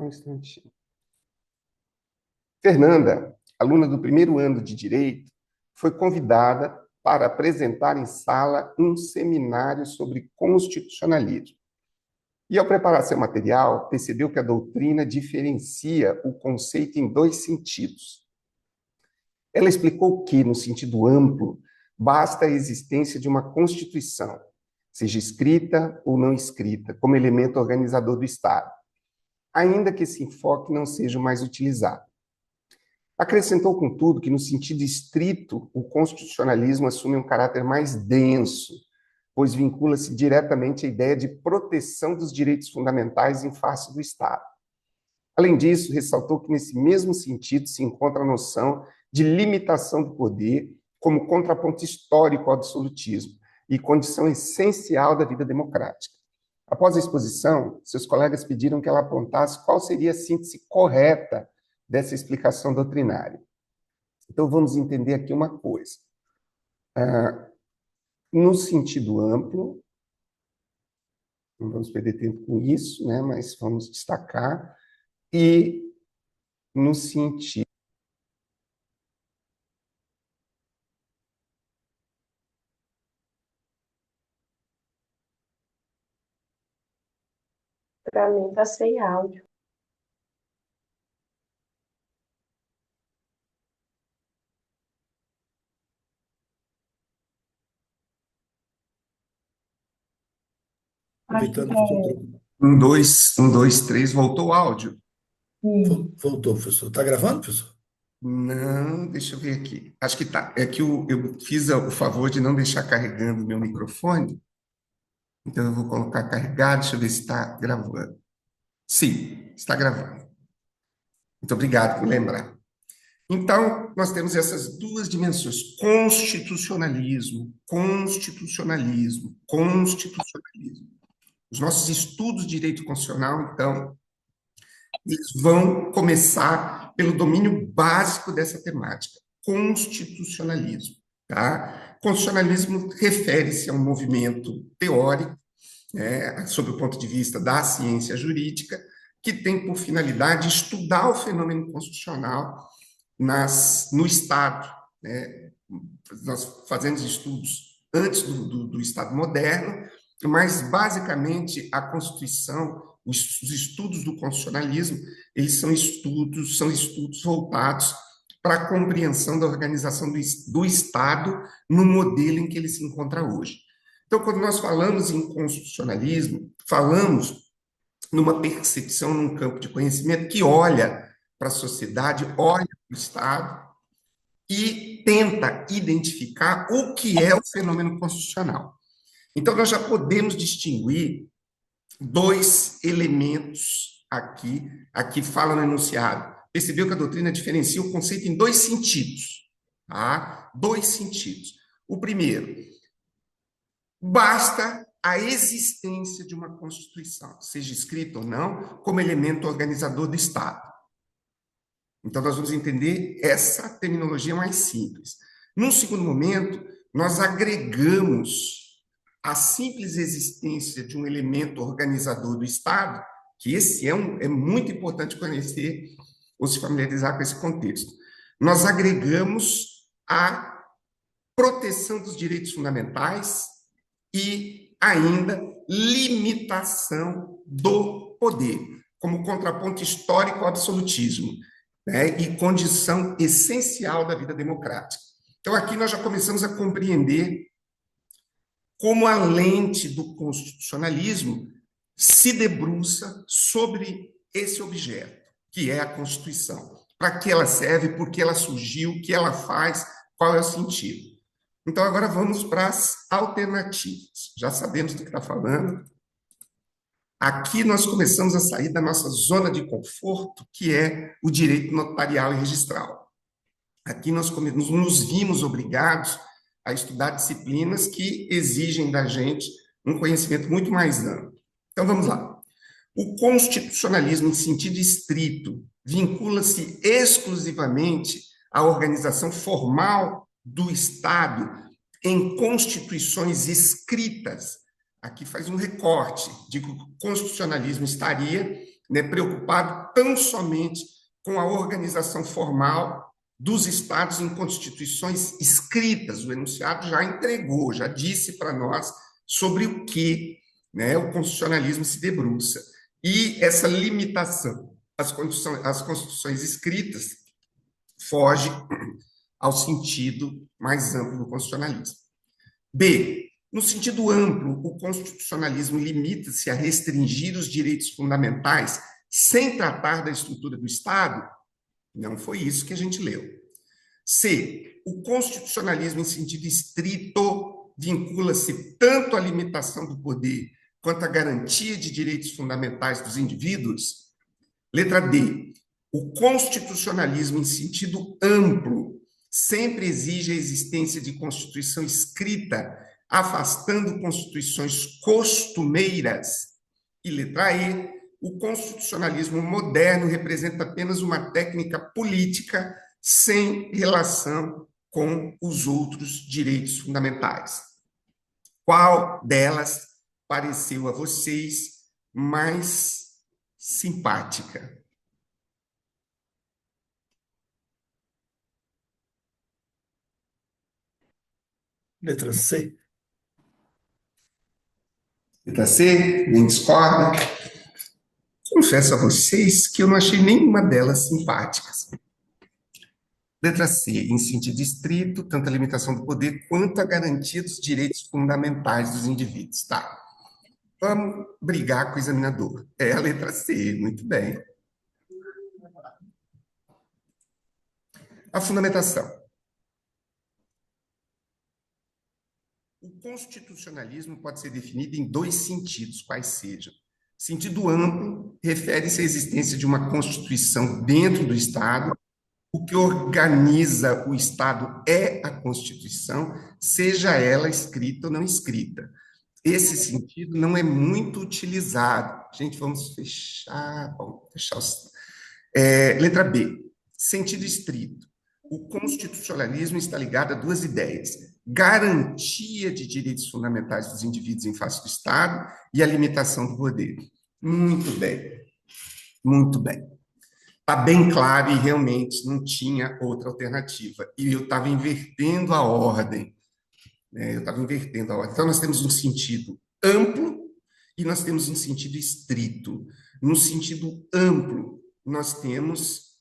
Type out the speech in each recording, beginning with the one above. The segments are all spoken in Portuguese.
Só um instantinho. Fernanda, aluna do primeiro ano de Direito, foi convidada para apresentar em sala um seminário sobre constitucionalismo. E, ao preparar seu material, percebeu que a doutrina diferencia o conceito em dois sentidos. Ela explicou que, no sentido amplo, basta a existência de uma Constituição, seja escrita ou não escrita, como elemento organizador do Estado, ainda que esse enfoque não seja o mais utilizado. Acrescentou, contudo, que, no sentido estrito, o constitucionalismo assume um caráter mais denso, pois vincula-se diretamente à ideia de proteção dos direitos fundamentais em face do Estado. Além disso, ressaltou que, nesse mesmo sentido, se encontra a noção de limitação do poder como contraponto histórico ao absolutismo e condição essencial da vida democrática. Após a exposição, seus colegas pediram que ela apontasse qual seria a síntese correta dessa explicação doutrinária. Então, vamos entender aqui uma coisa. No sentido amplo, não vamos perder tempo com isso, né, mas vamos destacar, e no sentido... Para mim está sem áudio. Aproveitando que estou... Um, dois, três, voltou o áudio? Voltou, professor. Está gravando, professor? Não, deixa eu ver aqui. Acho que tá. É que eu fiz o favor de não deixar carregando o meu microfone. Então, eu vou colocar carregado. Deixa eu ver se está gravando. Sim, está gravando. Muito obrigado por lembrar. Então, nós temos essas duas dimensões: constitucionalismo, constitucionalismo, constitucionalismo. Os nossos estudos de direito constitucional, então, eles vão começar pelo domínio básico dessa temática, constitucionalismo. Tá? Constitucionalismo refere-se a um movimento teórico, né, sob o ponto de vista da ciência jurídica, que tem por finalidade estudar o fenômeno constitucional no Estado. Né? Nós fazemos estudos antes do Estado moderno, mas, basicamente, a Constituição, os estudos do constitucionalismo, eles são estudos voltados para a compreensão da organização do Estado no modelo em que ele se encontra hoje. Então, quando nós falamos em constitucionalismo, falamos numa percepção, num campo de conhecimento que olha para a sociedade, olha para o Estado e tenta identificar o que é o fenômeno constitucional. Então, nós já podemos distinguir dois elementos aqui. Aqui fala no enunciado. Percebeu que a doutrina diferencia o conceito em dois sentidos. Tá? Dois sentidos. O primeiro, basta a existência de uma Constituição, seja escrita ou não, como elemento organizador do Estado. Então, nós vamos entender essa terminologia mais simples. Num segundo momento, nós agregamos a simples existência de um elemento organizador do Estado, que esse é muito importante conhecer ou se familiarizar com esse contexto. Nós agregamos a proteção dos direitos fundamentais e ainda limitação do poder, como contraponto histórico ao absolutismo, né, e condição essencial da vida democrática. Então, aqui nós já começamos a compreender como a lente do constitucionalismo se debruça sobre esse objeto, que é a Constituição. Para que ela serve, por que ela surgiu, o que ela faz, qual é o sentido. Então, agora vamos para as alternativas. Já sabemos do que está falando. Aqui nós começamos a sair da nossa zona de conforto, que é o direito notarial e registral. Aqui nós nos vimos obrigados a estudar disciplinas que exigem da gente um conhecimento muito mais amplo. Então, vamos lá. O constitucionalismo, em sentido estrito, vincula-se exclusivamente à organização formal do Estado em constituições escritas. Aqui faz um recorte de que o constitucionalismo estaria né, preocupado tão somente com a organização formal dos estados em constituições escritas. O enunciado já entregou, já disse para nós sobre o que, né, o constitucionalismo se debruça. E essa limitação às constituições escritas foge ao sentido mais amplo do constitucionalismo. B. No sentido amplo, o constitucionalismo limita-se a restringir os direitos fundamentais sem tratar da estrutura do Estado? Não foi isso que a gente leu. C. O constitucionalismo, em sentido estrito, vincula-se tanto à limitação do poder quanto à garantia de direitos fundamentais dos indivíduos? Letra D. O constitucionalismo, em sentido amplo, sempre exige a existência de constituição escrita, afastando constituições costumeiras. E letra E. O constitucionalismo moderno representa apenas uma técnica política sem relação com os outros direitos fundamentais. Qual delas pareceu a vocês mais simpática? Letra C. Letra C, nem discorda. Confesso a vocês que eu não achei nenhuma delas simpáticas. Letra C, em sentido estrito, tanto a limitação do poder quanto a garantia dos direitos fundamentais dos indivíduos. Tá. Vamos brigar com o examinador. É a letra C, muito bem. A fundamentação. O constitucionalismo pode ser definido em dois sentidos, quais sejam. Sentido amplo refere-se à existência de uma Constituição dentro do Estado. O que organiza o Estado é a Constituição, seja ela escrita ou não escrita. Esse sentido não é muito utilizado. Gente, vamos fechar. Vamos fechar os... Letra B. Sentido estrito. O constitucionalismo está ligado a duas ideias: garantia de direitos fundamentais dos indivíduos em face do Estado e a limitação do poder. Muito bem. Muito bem. Está bem claro e realmente não tinha outra alternativa. E eu estava invertendo a ordem. Né? Eu estava invertendo a ordem. Então, nós temos um sentido amplo e nós temos um sentido estrito. No sentido amplo, nós temos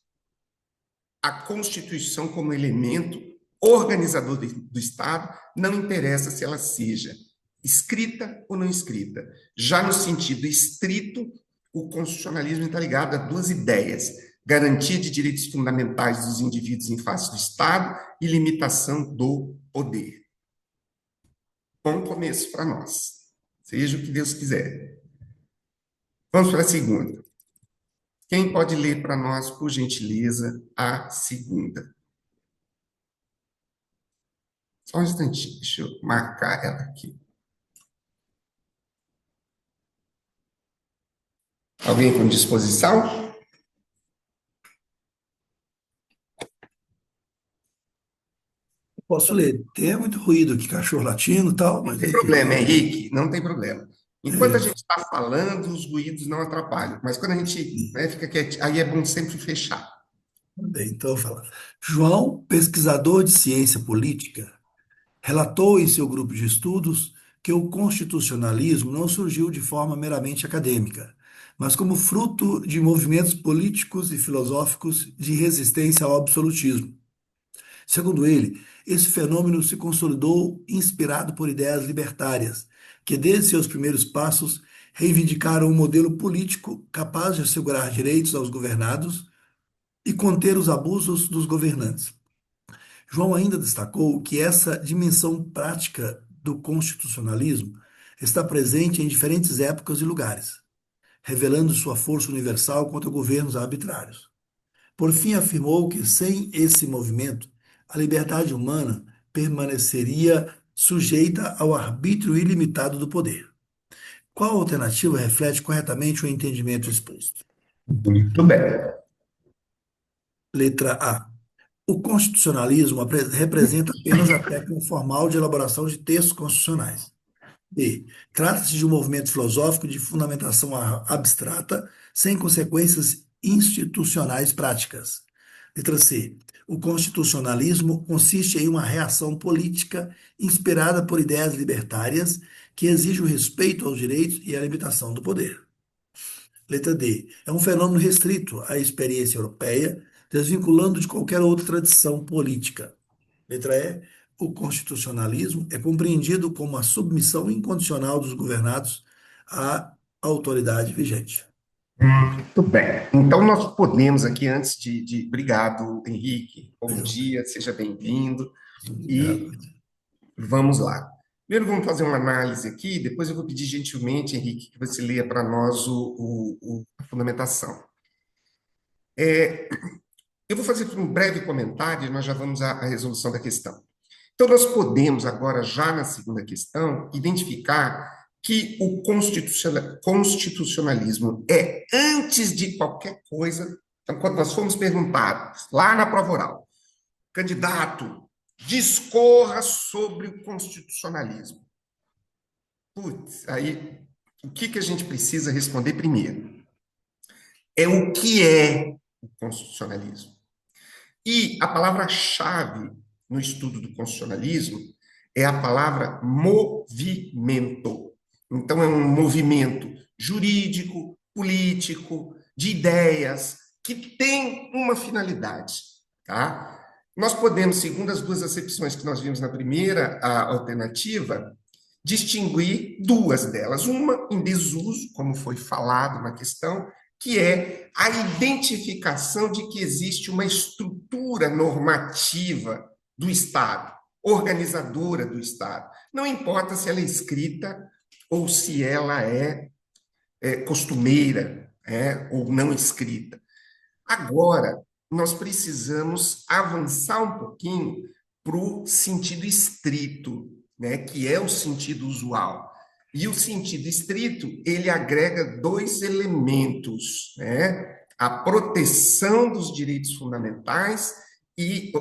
a Constituição como elemento organizador do Estado, não interessa se ela seja escrita ou não escrita. Já no sentido estrito, o constitucionalismo está ligado a duas ideias: garantia de direitos fundamentais dos indivíduos em face do Estado e limitação do poder. Bom começo para nós. Seja o que Deus quiser. Vamos para a segunda. Quem pode ler para nós, por gentileza, a segunda? Só um instantinho, deixa eu marcar ela aqui. Alguém com disposição? Posso ler. Tem muito ruído aqui, cachorro latindo e tal, mas Não tem problema, Henrique, não tem problema. Enquanto a gente está falando, os ruídos não atrapalham. Mas quando a gente, né, fica quietinho, aí é bom sempre fechar. bem, então eu vou falar. João, pesquisador de ciência política, relatou em seu grupo de estudos que o constitucionalismo não surgiu de forma meramente acadêmica, mas como fruto de movimentos políticos e filosóficos de resistência ao absolutismo. Segundo ele, esse fenômeno se consolidou inspirado por ideias libertárias, que desde seus primeiros passos reivindicaram um modelo político capaz de assegurar direitos aos governados e conter os abusos dos governantes. João ainda destacou que essa dimensão prática do constitucionalismo está presente em diferentes épocas e lugares, revelando sua força universal contra governos arbitrários. Por fim, afirmou que sem esse movimento, a liberdade humana permaneceria sujeita ao arbítrio ilimitado do poder. Qual alternativa reflete corretamente o entendimento exposto? Muito bem. Letra A. O constitucionalismo representa apenas a técnica formal de elaboração de textos constitucionais. B. Trata-se de um movimento filosófico de fundamentação abstrata, sem consequências institucionais práticas. Letra C. O constitucionalismo consiste em uma reação política inspirada por ideias libertárias que exige o respeito aos direitos e a limitação do poder. Letra D. É um fenômeno restrito à experiência europeia, desvinculando de qualquer outra tradição política. Letra E. O constitucionalismo é compreendido como a submissão incondicional dos governados à autoridade vigente. Muito bem. Então, nós podemos aqui, antes Obrigado, Henrique. Bom dia, seja bem-vindo. Obrigado. E vamos lá. Primeiro, vamos fazer uma análise aqui, depois eu vou pedir gentilmente, Henrique, que você leia para nós a fundamentação. Eu vou fazer um breve comentário e nós já vamos à resolução da questão. Então, nós podemos agora, já na segunda questão, identificar que o constitucionalismo é, antes de qualquer coisa, então, quando nós fomos perguntados, lá na prova oral, candidato, discorra sobre o constitucionalismo. Putz, aí, o que a gente precisa responder primeiro? É o que é o constitucionalismo. E a palavra-chave no estudo do constitucionalismo é a palavra movimento. Então, é um movimento jurídico, político, de ideias, que tem uma finalidade. Tá? Nós podemos, segundo as duas acepções que nós vimos na primeira alternativa, distinguir duas delas. Uma em desuso, como foi falado na questão, que é a identificação de que existe uma estrutura normativa do Estado, organizadora do Estado. Não importa se ela é escrita ou se ela é costumeira, ou não escrita. Agora, nós precisamos avançar um pouquinho para o sentido estrito, né, que é o sentido usual. E o sentido estrito, ele agrega dois elementos, né? A proteção dos direitos fundamentais e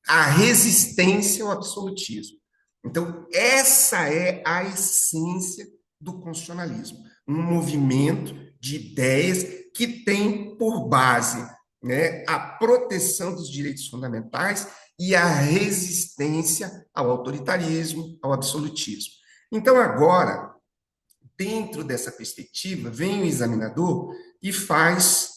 a resistência ao absolutismo. Então, essa é a essência do constitucionalismo, um movimento de ideias que tem por base, né, a proteção dos direitos fundamentais e a resistência ao autoritarismo, ao absolutismo. Então, agora, dentro dessa perspectiva, vem o examinador e faz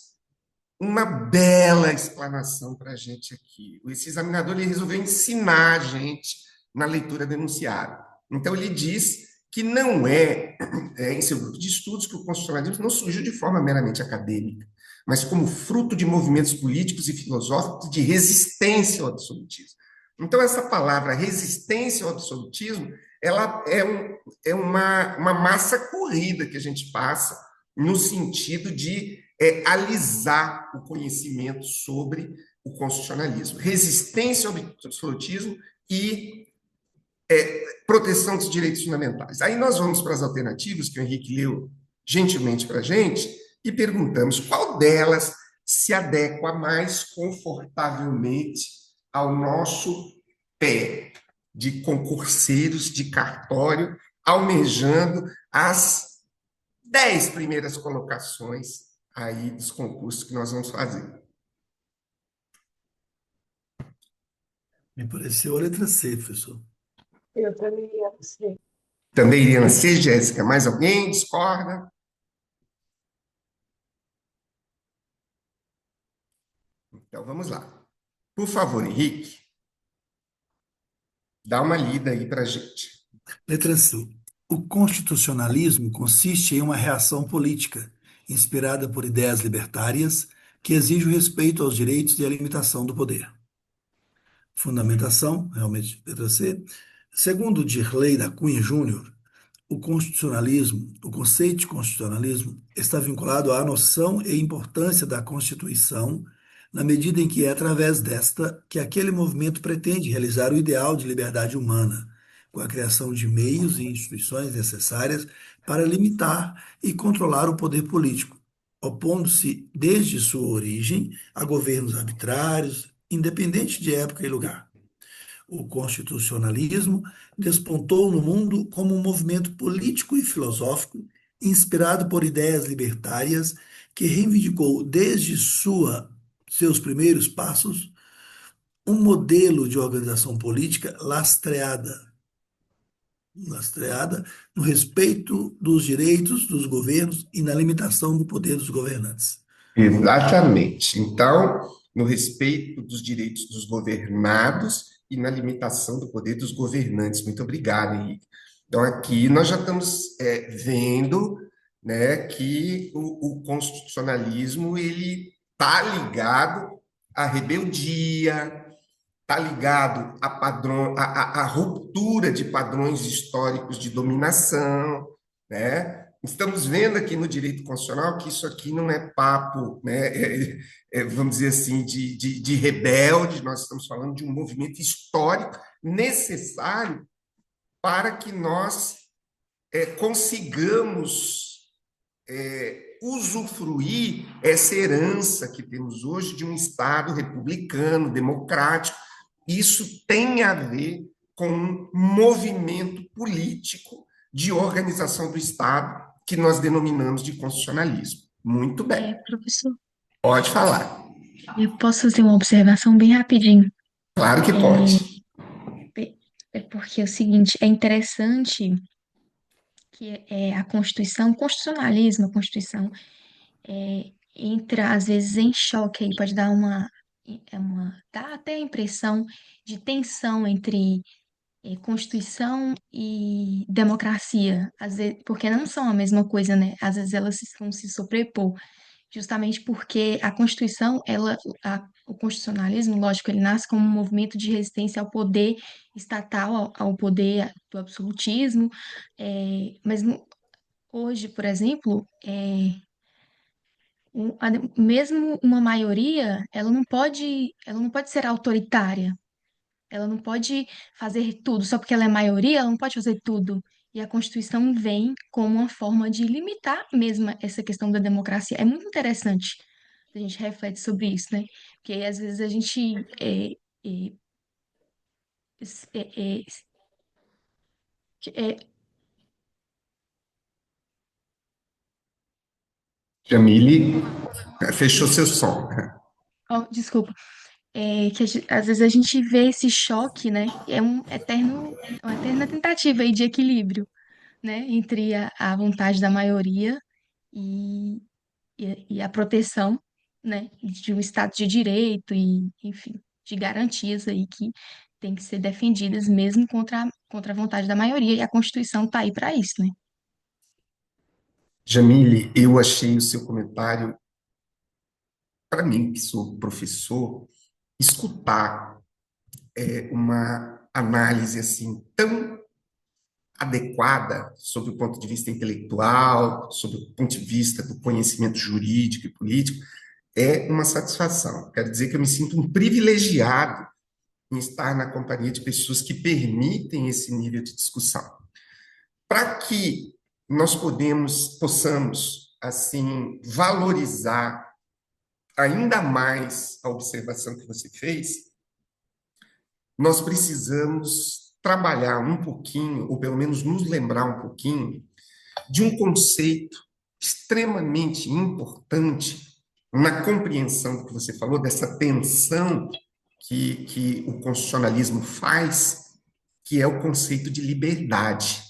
uma bela explanação para a gente aqui. Esse examinador ele resolveu ensinar a gente na leitura do enunciado. Então, ele diz que não em seu grupo de estudos, que o constitucionalismo não surgiu de forma meramente acadêmica, mas como fruto de movimentos políticos e filosóficos de resistência ao absolutismo. Então, essa palavra resistência ao absolutismo, ela é uma massa corrida que a gente passa no sentido de alisar o conhecimento sobre o constitucionalismo. Resistência ao absolutismo e proteção dos direitos fundamentais. Aí nós vamos para as alternativas que o Henrique leu gentilmente para a gente e perguntamos qual delas se adequa mais confortavelmente ao nosso pé de concurseiros de cartório, almejando as 10 primeiras colocações aí dos concursos que nós vamos fazer. Me pareceu a letra C, professor. Eu também ia ser. Também iria ser, Jéssica. Mais alguém discorda? Então, vamos lá. Por favor, Henrique, dá uma lida aí para a gente. Letra C. O constitucionalismo consiste em uma reação política, inspirada por ideias libertárias, que exige o respeito aos direitos e a limitação do poder. Fundamentação, realmente, letra C. Segundo Dirley da Cunha Júnior, o constitucionalismo, o conceito de constitucionalismo está vinculado à noção e importância da Constituição, na medida em que é através desta que aquele movimento pretende realizar o ideal de liberdade humana, com a criação de meios e instituições necessárias para limitar e controlar o poder político, opondo-se desde sua origem a governos arbitrários, independente de época e lugar. O constitucionalismo despontou no mundo como um movimento político e filosófico inspirado por ideias libertárias que reivindicou desde seus primeiros passos um modelo de organização política lastreada no respeito dos direitos dos governos e na limitação do poder dos governantes. Exatamente. Então, no respeito dos direitos dos governados e na limitação do poder dos governantes. Muito obrigado, Henrique. Então, aqui nós já estamos vendo, né, que o constitucionalismo ele está ligado à rebeldia, está ligado a à ruptura de padrões históricos de dominação, né? Estamos vendo aqui no direito constitucional que isso aqui não é papo, né? Vamos dizer assim, de rebelde, nós estamos falando de um movimento histórico necessário para que nós consigamos usufruir essa herança que temos hoje de um Estado republicano, democrático. Isso tem a ver com um movimento político de organização do Estado que nós denominamos de constitucionalismo. Muito bem, Professor, pode falar. eu posso fazer uma observação bem rapidinho. Claro que pode. É, é porque é o seguinte, é interessante que a Constituição, o constitucionalismo, a Constituição, entra às vezes em choque aí, pode dar dá até a impressão de tensão entre Constituição e democracia, às vezes, porque não são a mesma coisa, né? Às vezes elas vão se sobrepor. Justamente porque a Constituição, o constitucionalismo, lógico, ele nasce como um movimento de resistência ao poder estatal, ao poder do absolutismo, mas hoje, por exemplo, mesmo uma maioria, ela não pode ser autoritária, ela não pode fazer tudo, só porque ela é maioria, ela não pode fazer tudo. E a Constituição vem como uma forma de limitar mesmo essa questão da democracia. É muito interessante a gente reflete sobre isso, né? Porque às vezes a gente é, é, é, é, Jamile, fechou seu som. oh, desculpa, que às vezes a gente vê esse choque, né? Uma eterna tentativa aí de equilíbrio, né? Entre a vontade da maioria e a proteção, né, de um Estado de direito e, enfim, de garantias aí que têm que ser defendidas mesmo contra a vontade da maioria, e a Constituição está aí para isso, né? Jamile, eu achei o seu comentário, para mim, que sou professor, escutar uma análise assim tão adequada sob o ponto de vista intelectual, sob o ponto de vista do conhecimento jurídico e político, é uma satisfação. Quero dizer que eu me sinto um privilegiado em estar na companhia de pessoas que permitem esse nível de discussão. Para que nós possamos, assim, valorizar ainda mais a observação que você fez, nós precisamos trabalhar um pouquinho, ou pelo menos nos lembrar um pouquinho, de um conceito extremamente importante na compreensão do que você falou, dessa tensão que o constitucionalismo faz, que é o conceito de liberdade.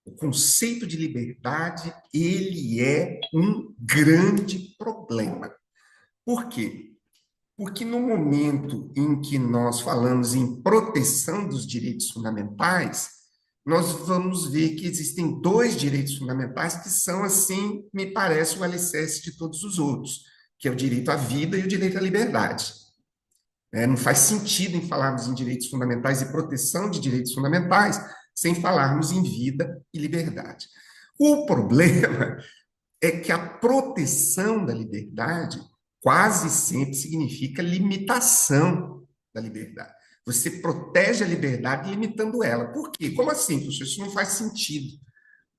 O conceito de liberdade, ele é um grande problema. Por quê? Porque no momento em que nós falamos em proteção dos direitos fundamentais, nós vamos ver que existem dois direitos fundamentais que são, assim, me parece, o alicerce de todos os outros, que é o direito à vida e o direito à liberdade. Não faz sentido em falarmos em direitos fundamentais e proteção de direitos fundamentais sem falarmos em vida e liberdade. O problema é que a proteção da liberdade quase sempre significa limitação da liberdade. Você protege a liberdade limitando ela. Por quê? Como assim, professor? Isso não faz sentido.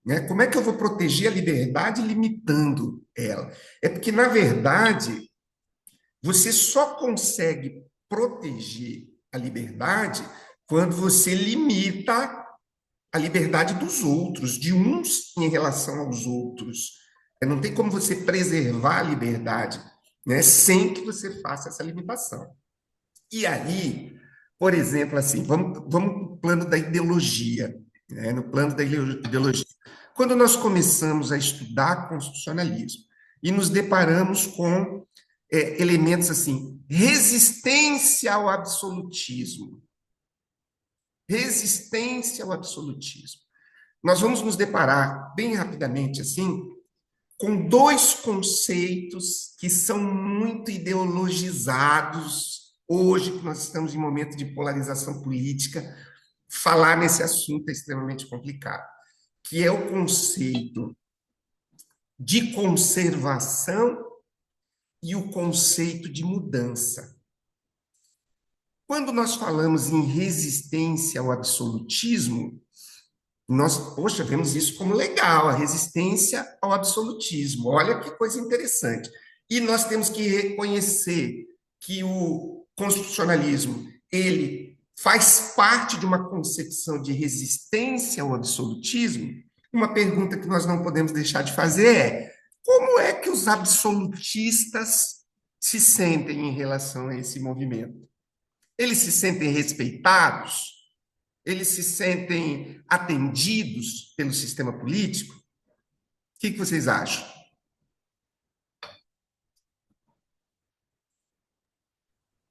Né? Como é que eu vou proteger a liberdade limitando ela? É porque, na verdade, você só consegue proteger a liberdade quando você limita a liberdade dos outros, de uns em relação aos outros. Não tem como você preservar a liberdade, né, sem que você faça essa limitação. E aí, por exemplo, assim, vamos no plano da ideologia, né, no plano da ideologia. Quando nós começamos a estudar constitucionalismo e nos deparamos com elementos assim, resistência ao absolutismo, resistência ao absolutismo. Nós vamos nos deparar bem rapidamente assim com dois conceitos que são muito ideologizados hoje, que nós estamos em momento de polarização política. Falar nesse assunto é extremamente complicado, que é o conceito de conservação e o conceito de mudança. Quando nós falamos em resistência ao absolutismo, nós, poxa, vemos isso como legal, a resistência ao absolutismo. Olha que coisa interessante. E nós temos que reconhecer que o constitucionalismo, ele faz parte de uma concepção de resistência ao absolutismo. Uma pergunta que nós não podemos deixar de fazer é: como é que os absolutistas se sentem em relação a esse movimento? Eles se sentem respeitados? Eles se sentem atendidos pelo sistema político? O que vocês acham?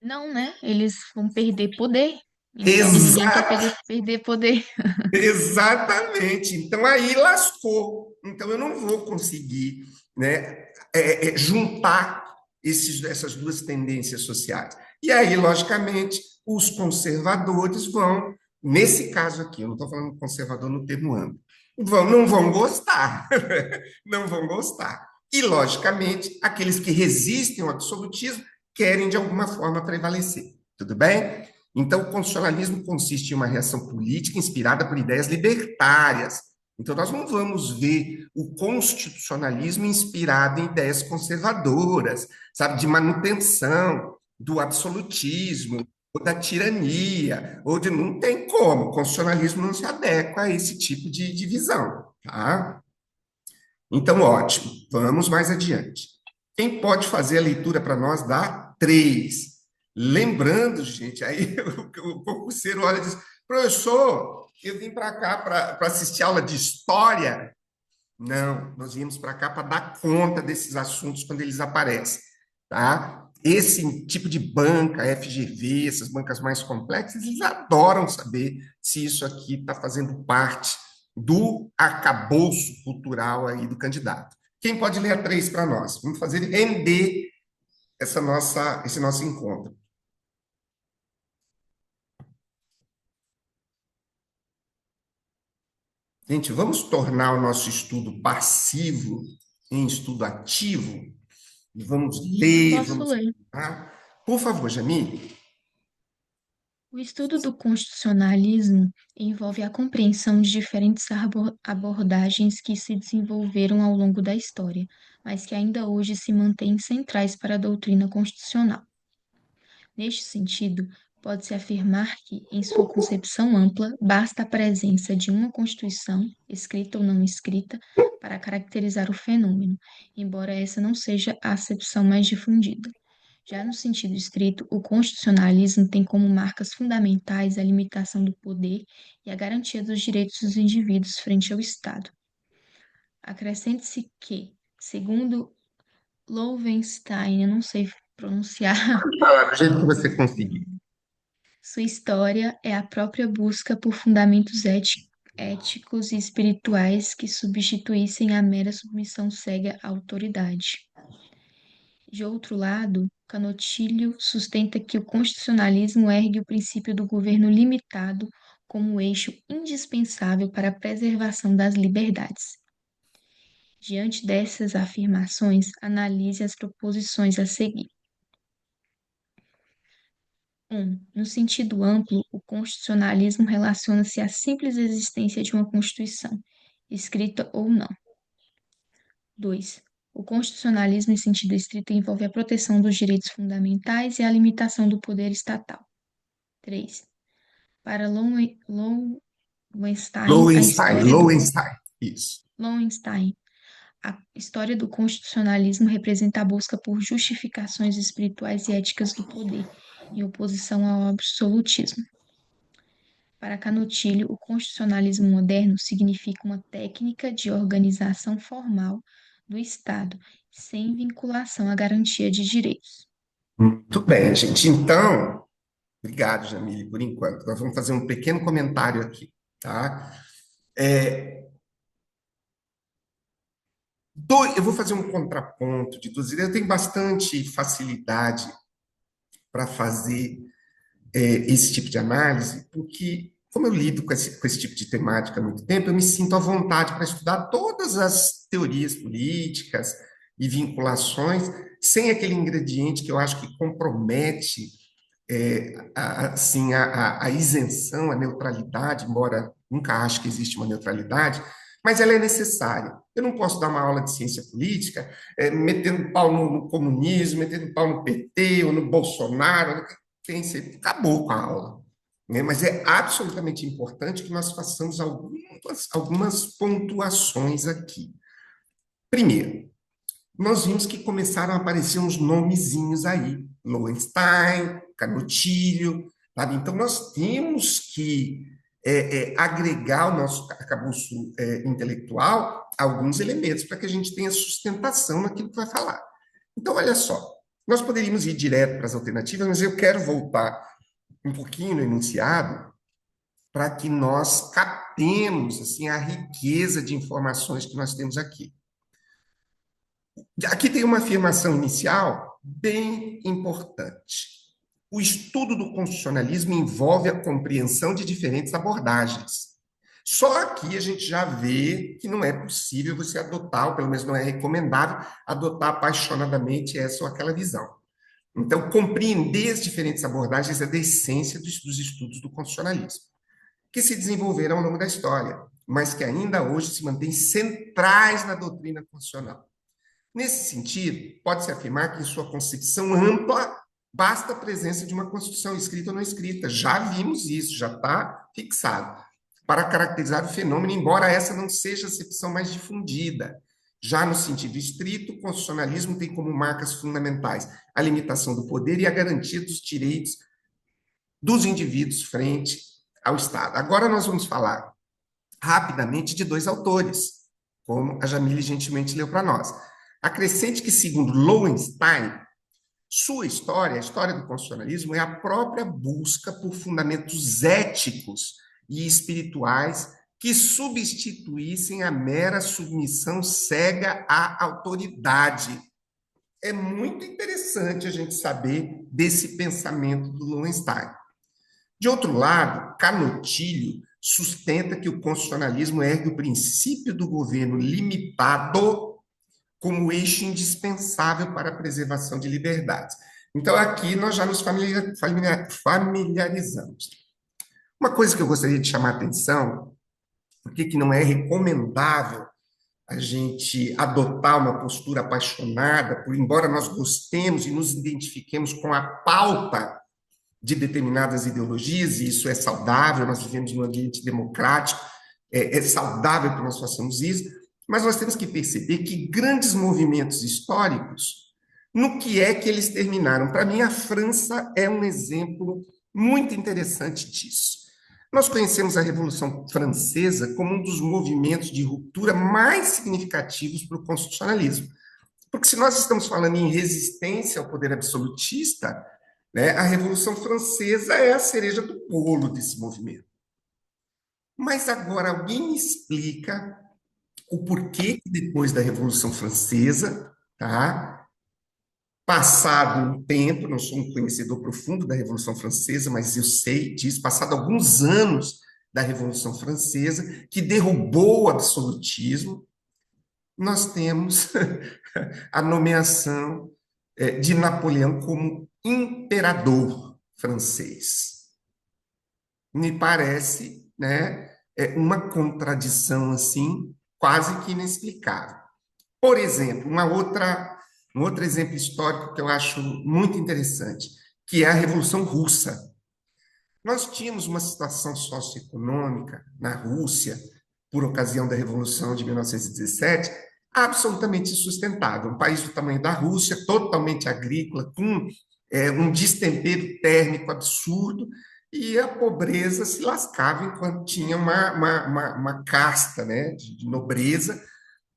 Não, né? Eles vão perder poder. Então, e ninguém quer Exa perder poder. exatamente. Então aí lascou. Então eu não vou conseguir, né, juntar essas duas tendências sociais. E aí, logicamente, os conservadores vão, nesse caso aqui, eu não estou falando conservador no termo amplo, não vão gostar, não vão gostar. E, logicamente, aqueles que resistem ao absolutismo querem, de alguma forma, prevalecer. Tudo bem? Então, o constitucionalismo consiste em uma reação política inspirada por ideias libertárias. Então, nós não vamos ver o constitucionalismo inspirado em ideias conservadoras, sabe, de manutenção do absolutismo, ou da tirania, ou de não tem como, o constitucionalismo não se adequa a esse tipo de visão, tá? Então, ótimo, vamos mais adiante. Quem pode fazer a leitura para nós da 3? Lembrando, gente, aí o concurseiro olha e diz: professor, eu vim para cá para assistir aula de história. Não, nós viemos para cá para dar conta desses assuntos quando eles aparecem, tá? Esse tipo de banca, FGV, essas bancas mais complexas, eles adoram saber se isso aqui está fazendo parte do arcabouço cultural aí do candidato. Quem pode ler a 3 para nós? Vamos fazer ele render esse nosso encontro. Gente, vamos tornar o nosso estudo passivo em estudo ativo? E vamos ler, Posso vamos. ler. Tá? Por favor, Jamile. O estudo do constitucionalismo envolve a compreensão de diferentes abordagens que se desenvolveram ao longo da história, mas que ainda hoje se mantêm centrais para a doutrina constitucional. Neste sentido, pode-se afirmar que, em sua concepção ampla, basta a presença de uma Constituição, escrita ou não escrita, para caracterizar o fenômeno, embora essa não seja a acepção mais difundida. Já no sentido estrito, o constitucionalismo tem como marcas fundamentais a limitação do poder e a garantia dos direitos dos indivíduos frente ao Estado. Acrescente-se que, segundo Loewenstein, eu não sei pronunciar, Fala do jeito que você conseguir. sua história é a própria busca por fundamentos éticos e espirituais que substituíssem a mera submissão cega à autoridade. De outro lado, Canotilho sustenta que o constitucionalismo ergue o princípio do governo limitado como eixo indispensável para a preservação das liberdades. Diante dessas afirmações, analise as proposições a seguir. 1. No sentido amplo, o constitucionalismo relaciona-se à simples existência de uma Constituição, escrita ou não. 2. O constitucionalismo, em sentido estrito, envolve a proteção dos direitos fundamentais e a limitação do poder estatal. 3. Para Lowenstein, a Lowenstein, história do Lowenstein, isso. Lowenstein, a história do constitucionalismo representa a busca por justificações espirituais e éticas do poder, em oposição ao absolutismo. Para Canutilho, o constitucionalismo moderno significa uma técnica de organização formal do Estado, sem vinculação à garantia de direitos. Muito bem, gente. Então, obrigado, Jamile, por enquanto. Nós vamos fazer um pequeno comentário aqui, tá? Eu vou fazer um contraponto de duas ideias. Eu tenho bastante facilidade para fazer esse tipo de análise, porque, como eu lido com esse tipo de temática há muito tempo, eu me sinto à vontade para estudar todas as teorias políticas e vinculações, sem aquele ingrediente que eu acho que compromete assim, a isenção, a neutralidade, embora nunca ache que existe uma neutralidade, mas ela é necessária. Eu não posso dar uma aula de ciência política metendo pau no comunismo, metendo pau no PT ou no Bolsonaro, acabou com a aula. Né? Mas é absolutamente importante que nós façamos algumas pontuações aqui. Primeiro, nós vimos que começaram a aparecer uns nomezinhos aí, Lowenstein, Canutilho, sabe? Então nós temos que agregar ao nosso arcabouço intelectual alguns elementos para que a gente tenha sustentação naquilo que vai falar. Então, olha só, nós poderíamos ir direto para as alternativas, mas eu quero voltar um pouquinho no enunciado para que nós captemos assim, a riqueza de informações que nós temos aqui. Aqui tem uma afirmação inicial bem importante. O estudo do constitucionalismo envolve a compreensão de diferentes abordagens. Só aqui a gente já vê que não é possível você adotar, ou pelo menos não é recomendável, adotar apaixonadamente essa ou aquela visão. Então, compreender as diferentes abordagens é da essência dos estudos do constitucionalismo, que se desenvolveram ao longo da história, mas que ainda hoje se mantêm centrais na doutrina constitucional. Nesse sentido, pode-se afirmar que, em sua concepção ampla, basta a presença de uma Constituição escrita ou não escrita. Já vimos isso, já está fixado, para caracterizar o fenômeno, embora essa não seja a acepção mais difundida. Já no sentido estrito, o constitucionalismo tem como marcas fundamentais a limitação do poder e a garantia dos direitos dos indivíduos frente ao Estado. Agora nós vamos falar rapidamente de dois autores, como a Jamile gentilmente leu para nós. Acrescente que, segundo Lowenstein, sua história, a história do constitucionalismo, é a própria busca por fundamentos éticos e espirituais que substituíssem a mera submissão cega à autoridade. É muito interessante a gente saber desse pensamento do Lowenstein. De outro lado, Canutilho sustenta que o constitucionalismo ergue o princípio do governo limitado como eixo indispensável para a preservação de liberdades. Então, aqui nós já nos familiarizamos. Uma coisa que eu gostaria de chamar a atenção, porque que não é recomendável a gente adotar uma postura apaixonada, por embora nós gostemos e nos identifiquemos com a pauta de determinadas ideologias, e isso é saudável, nós vivemos num ambiente democrático, é saudável que nós façamos isso, mas nós temos que perceber que grandes movimentos históricos, no que é que eles terminaram? Para mim, a França é um exemplo muito interessante disso. Nós conhecemos a Revolução Francesa como um dos movimentos de ruptura mais significativos para o constitucionalismo. Porque se nós estamos falando em resistência ao poder absolutista, né, a Revolução Francesa é a cereja do bolo desse movimento. Mas agora alguém me explica o porquê que depois da Revolução Francesa, tá? Passado um tempo, não sou um conhecedor profundo da Revolução Francesa, mas eu sei disso, passado alguns anos da Revolução Francesa, que derrubou o absolutismo, nós temos a nomeação de Napoleão como imperador francês. Me parece, né, uma contradição assim, quase que inexplicável. Por exemplo, um outro exemplo histórico que eu acho muito interessante, que é a Revolução Russa. nós tínhamos uma situação socioeconômica na Rússia, por ocasião da Revolução de 1917, absolutamente insustentável. Um país do tamanho da Rússia, totalmente agrícola, com um destempero térmico absurdo, e a pobreza se lascava enquanto tinha uma casta, né, de nobreza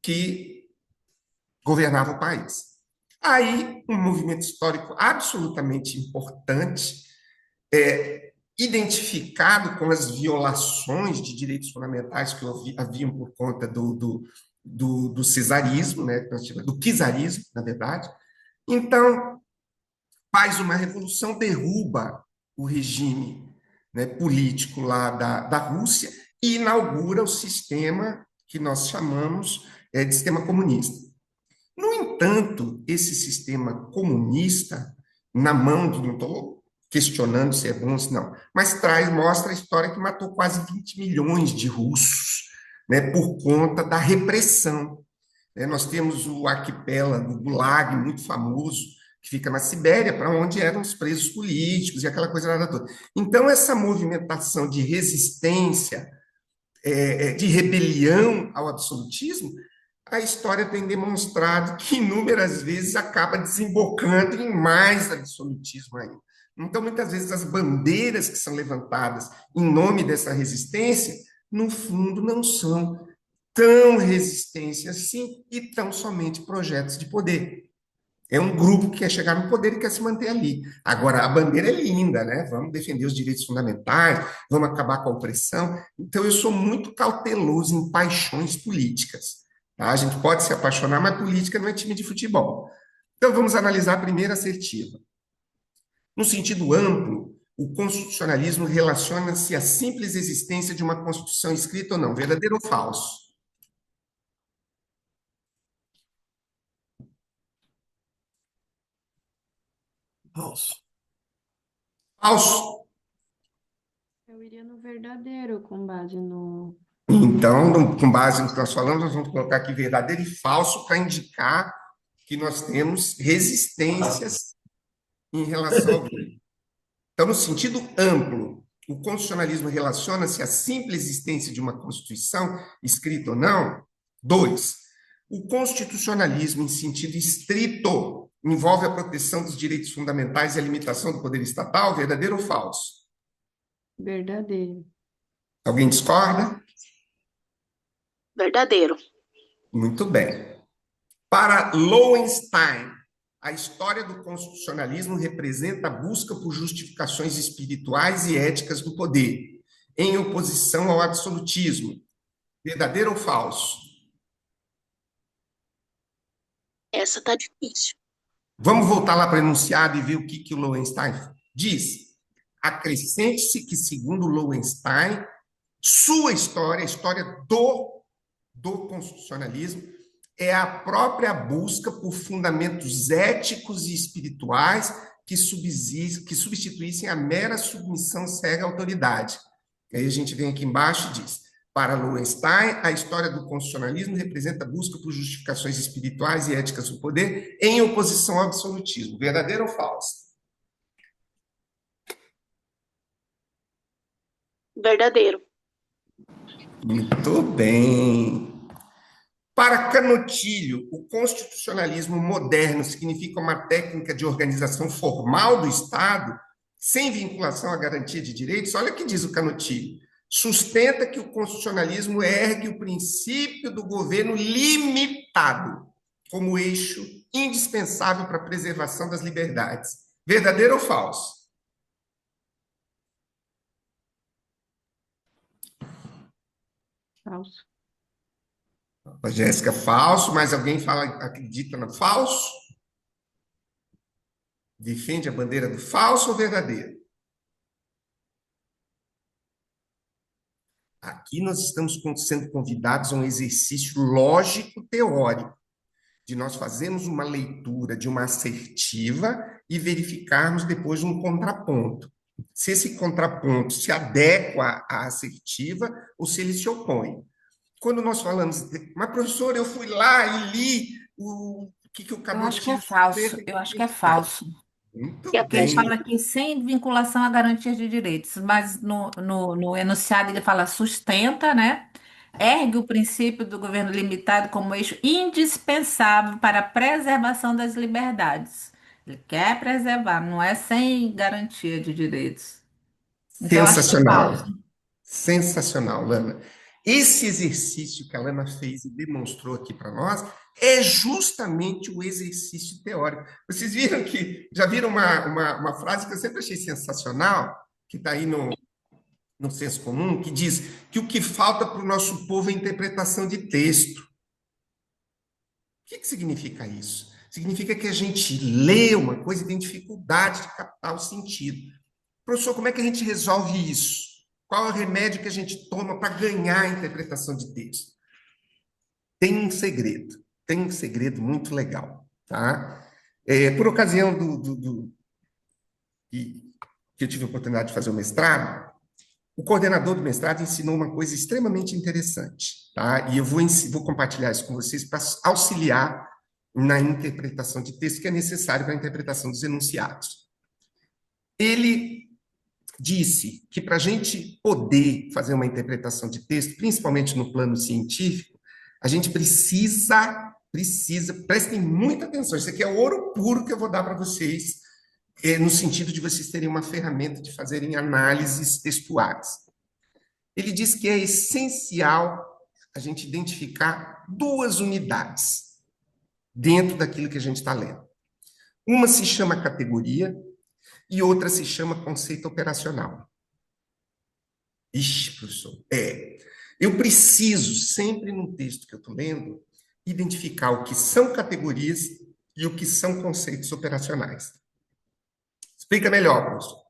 que governava o país. Aí, um movimento histórico absolutamente importante, identificado com as violações de direitos fundamentais que haviam por conta do cesarismo, né, do czarismo, na verdade. Então, faz uma revolução, derruba o regime, né, político lá da Rússia e inaugura o sistema que nós chamamos de sistema comunista. No entanto, esse sistema comunista, na mão de, não estou questionando se é bom ou se não, mas mostra a história que matou quase 20 milhões de russos, né, por conta da repressão. Nós temos o arquipélago Gulag, muito famoso, que fica na Sibéria, para onde eram os presos políticos e aquela coisa lá toda. Então, essa movimentação de resistência, de rebelião ao absolutismo, a história tem demonstrado que inúmeras vezes acaba desembocando em mais absolutismo ainda. Então, muitas vezes, as bandeiras que são levantadas em nome dessa resistência, no fundo, não são tão resistência assim e tão somente projetos de poder. É um grupo que quer chegar no poder e quer se manter ali. Agora, a bandeira é linda, né? Vamos defender os direitos fundamentais, vamos acabar com a opressão. Então, eu sou muito cauteloso em paixões políticas. Tá? A gente pode se apaixonar, mas política não é time de futebol. Então, vamos analisar a primeira assertiva. No sentido amplo, o constitucionalismo relaciona-se à simples existência de uma Constituição escrita ou não, verdadeiro ou falso? Falso. Falso. Eu iria no verdadeiro, com base no. Então, com base no que nós falamos, nós vamos colocar aqui verdadeiro e falso para indicar que nós temos resistências em relação ao direito. Então, no sentido amplo, o constitucionalismo relaciona-se à simples existência de uma Constituição, escrita ou não. 2. O constitucionalismo, em sentido estrito, envolve a proteção dos direitos fundamentais e a limitação do poder estatal, verdadeiro ou falso? Verdadeiro. Alguém discorda? Verdadeiro. Muito bem. Para Lowenstein, a história do constitucionalismo representa a busca por justificações espirituais e éticas do poder, em oposição ao absolutismo. Verdadeiro ou falso? Essa tá difícil. Vamos voltar lá para o enunciado e ver o que o Lowenstein diz. Acrescente-se que, segundo Lowenstein, sua história, a história do constitucionalismo, é a própria busca por fundamentos éticos e espirituais que substituíssem a mera submissão cega à autoridade. E aí a gente vem aqui embaixo e diz: para Lowenstein, a história do constitucionalismo representa a busca por justificações espirituais e éticas do poder em oposição ao absolutismo. Verdadeiro ou falso? Verdadeiro. Muito bem. Para Canutilho, o constitucionalismo moderno significa uma técnica de organização formal do Estado, sem vinculação à garantia de direitos. Olha o que diz o Canutilho. Sustenta que o constitucionalismo ergue o princípio do governo limitado como eixo indispensável para a preservação das liberdades. Verdadeiro ou falso? Falso. A Jéssica, falso, mas alguém acredita no falso? Defende a bandeira do falso ou verdadeiro? Aqui nós estamos sendo convidados a um exercício lógico-teórico, de nós fazermos uma leitura de uma assertiva e verificarmos depois um contraponto. Se esse contraponto se adequa à assertiva ou se ele se opõe. Quando nós falamos, mas professor, eu fui lá e li o que o Eu acho que é Canutilho falso. fez. Eu acho que é falso. Muito Que aqui a gente bem. fala aqui sem vinculação a garantias de direitos, mas no enunciado ele fala sustenta, né? Ergue o princípio do governo limitado como eixo indispensável para a preservação das liberdades. Ele quer preservar, não é sem garantia de direitos. Então, eu acho que falta. Sensacional. Sensacional, Lana. Esse exercício que a Lana fez e demonstrou aqui para nós é justamente o exercício teórico. Vocês viram que, já viram uma frase que eu sempre achei sensacional, que está aí no senso comum, que diz que o que falta para o nosso povo é interpretação de texto. O que significa isso? Significa que a gente lê uma coisa e tem dificuldade de captar o sentido. Professor, como é que a gente resolve isso? Qual é o remédio que a gente toma para ganhar a interpretação de texto? Tem um segredo muito legal, tá? Por ocasião que eu tive a oportunidade de fazer o mestrado, o coordenador do mestrado ensinou uma coisa extremamente interessante, tá? E eu vou compartilhar isso com vocês para auxiliar na interpretação de texto que é necessário para a interpretação dos enunciados. Ele disse que para a gente poder fazer uma interpretação de texto, principalmente no plano científico, a gente precisa, prestem muita atenção, isso aqui é ouro puro que eu vou dar para vocês, no sentido de vocês terem uma ferramenta de fazerem análises textuais. Ele diz que é essencial a gente identificar duas unidades dentro daquilo que a gente está lendo. Uma se chama categoria e outra se chama conceito operacional. Ixi, professor, eu preciso, sempre num texto que eu estou lendo, identificar o que são categorias e o que são conceitos operacionais. Explica melhor, professor.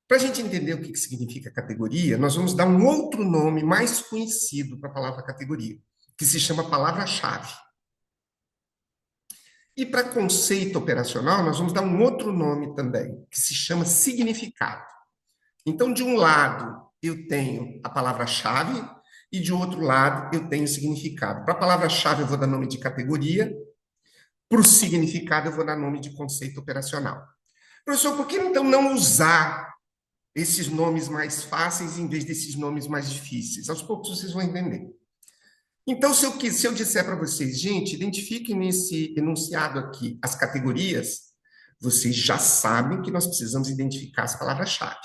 Para a gente entender o que significa categoria, nós vamos dar um outro nome mais conhecido para a palavra categoria, que se chama palavra-chave. E para conceito operacional, nós vamos dar um outro nome também, que se chama significado. Então, de um lado, eu tenho a palavra-chave e de outro lado, eu tenho o significado. Para a palavra-chave, eu vou dar nome de categoria, para o significado, eu vou dar nome de conceito operacional. Professor, por que então não usar esses nomes mais fáceis em vez desses nomes mais difíceis? Aos poucos vocês vão entender. Então, se eu disser para vocês, gente, identifiquem nesse enunciado aqui as categorias, vocês já sabem que nós precisamos identificar as palavras-chave.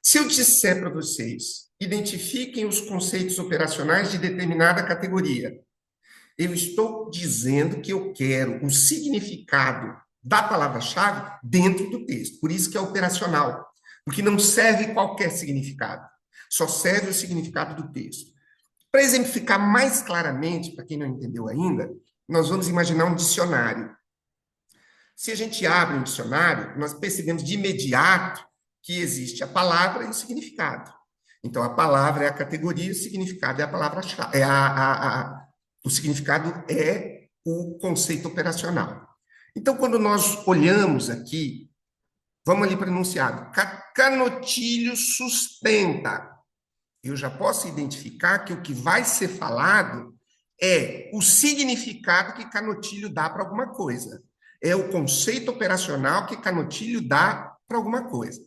Se eu disser para vocês, identifiquem os conceitos operacionais de determinada categoria, eu estou dizendo que eu quero o significado da palavra-chave dentro do texto. Por isso que é operacional, porque não serve qualquer significado, só serve o significado do texto. Para exemplificar mais claramente, para quem não entendeu ainda, nós vamos imaginar um dicionário. Se a gente abre um dicionário, nós percebemos de imediato que existe a palavra e o significado. Então, a palavra é a categoria, o significado é a palavra-chave. O significado é o conceito operacional. Então, quando nós olhamos aqui, vamos ali para o enunciado. Canotilho sustenta. Eu já posso identificar que o que vai ser falado é o significado que Canotilho dá para alguma coisa. É o conceito operacional que Canotilho dá para alguma coisa.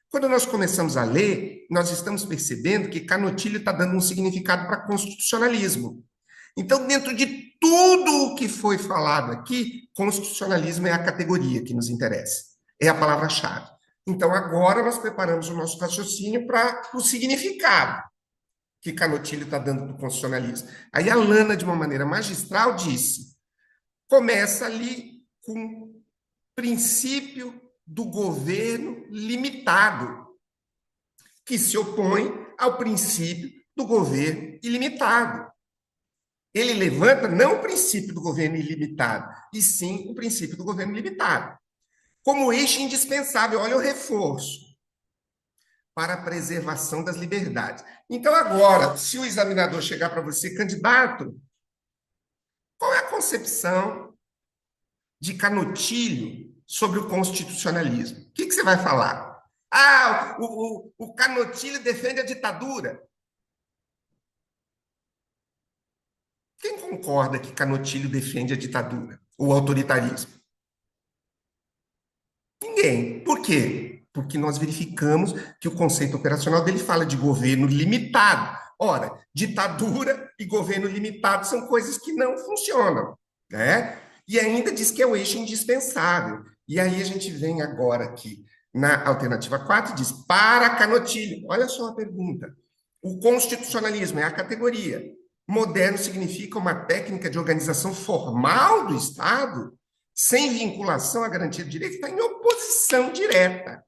Quando nós começamos a ler, nós estamos percebendo que Canotilho está dando um significado para constitucionalismo. Então, dentro de tudo o que foi falado aqui, constitucionalismo é a categoria que nos interessa, é a palavra-chave. Então, agora nós preparamos o nosso raciocínio para o significado que Canotilho está dando para o constitucionalismo. Aí a Lana, de uma maneira magistral, disse, começa ali com o princípio do governo limitado, que se opõe ao princípio do governo ilimitado. Ele levanta não o princípio do governo ilimitado, e sim o princípio do governo limitado, como eixo indispensável, olha o reforço, para a preservação das liberdades. Então, agora, se o examinador chegar para você, candidato, qual é a concepção de Canotilho sobre o constitucionalismo? O que você vai falar? Ah, o Canotilho defende a ditadura. Quem concorda que Canotilho defende a ditadura, o autoritarismo? Ninguém. Por quê? Porque nós verificamos que o conceito operacional dele fala de governo limitado. Ora, ditadura e governo limitado são coisas que não funcionam, né? E ainda diz que é o eixo indispensável. E aí a gente vem agora aqui na alternativa 4 e diz para Canotilho. Olha só a pergunta. O constitucionalismo é a categoria. Moderno significa uma técnica de organização formal do Estado sem vinculação à garantia de direito, está em oposição direta.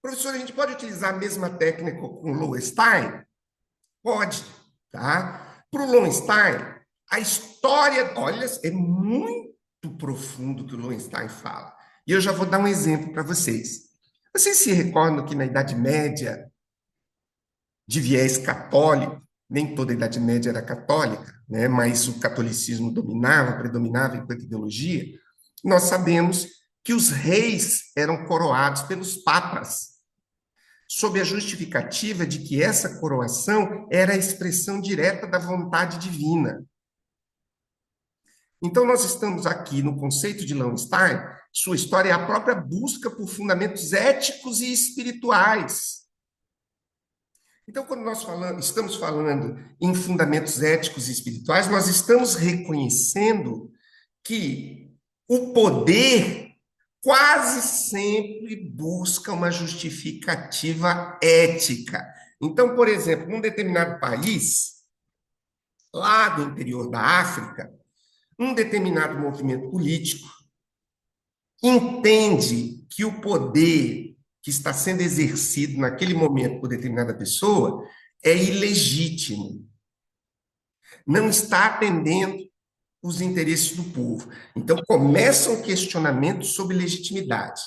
Professor, a gente pode utilizar a mesma técnica com Lowenstein? Pode, tá? Para o Lowenstein, a história, olha, é muito profundo o que o Lowenstein fala. E eu já vou dar um exemplo para vocês. Vocês se recordam que na Idade Média, de viés católico, nem toda a Idade Média era católica, né? Mas o catolicismo predominava enquanto ideologia. Nós sabemos que os reis eram coroados pelos papas, sob a justificativa de que essa coroação era a expressão direta da vontade divina. Então, nós estamos aqui no conceito de Lowenstein, sua história é a própria busca por fundamentos éticos e espirituais. Então, quando nós estamos falando em fundamentos éticos e espirituais, nós estamos reconhecendo que o poder quase sempre busca uma justificativa ética. Então, por exemplo, num determinado país, lá do interior da África, um determinado movimento político entende que o poder que está sendo exercido naquele momento por determinada pessoa é ilegítimo, não está atendendo os interesses do povo. Então, começa um questionamento sobre legitimidade.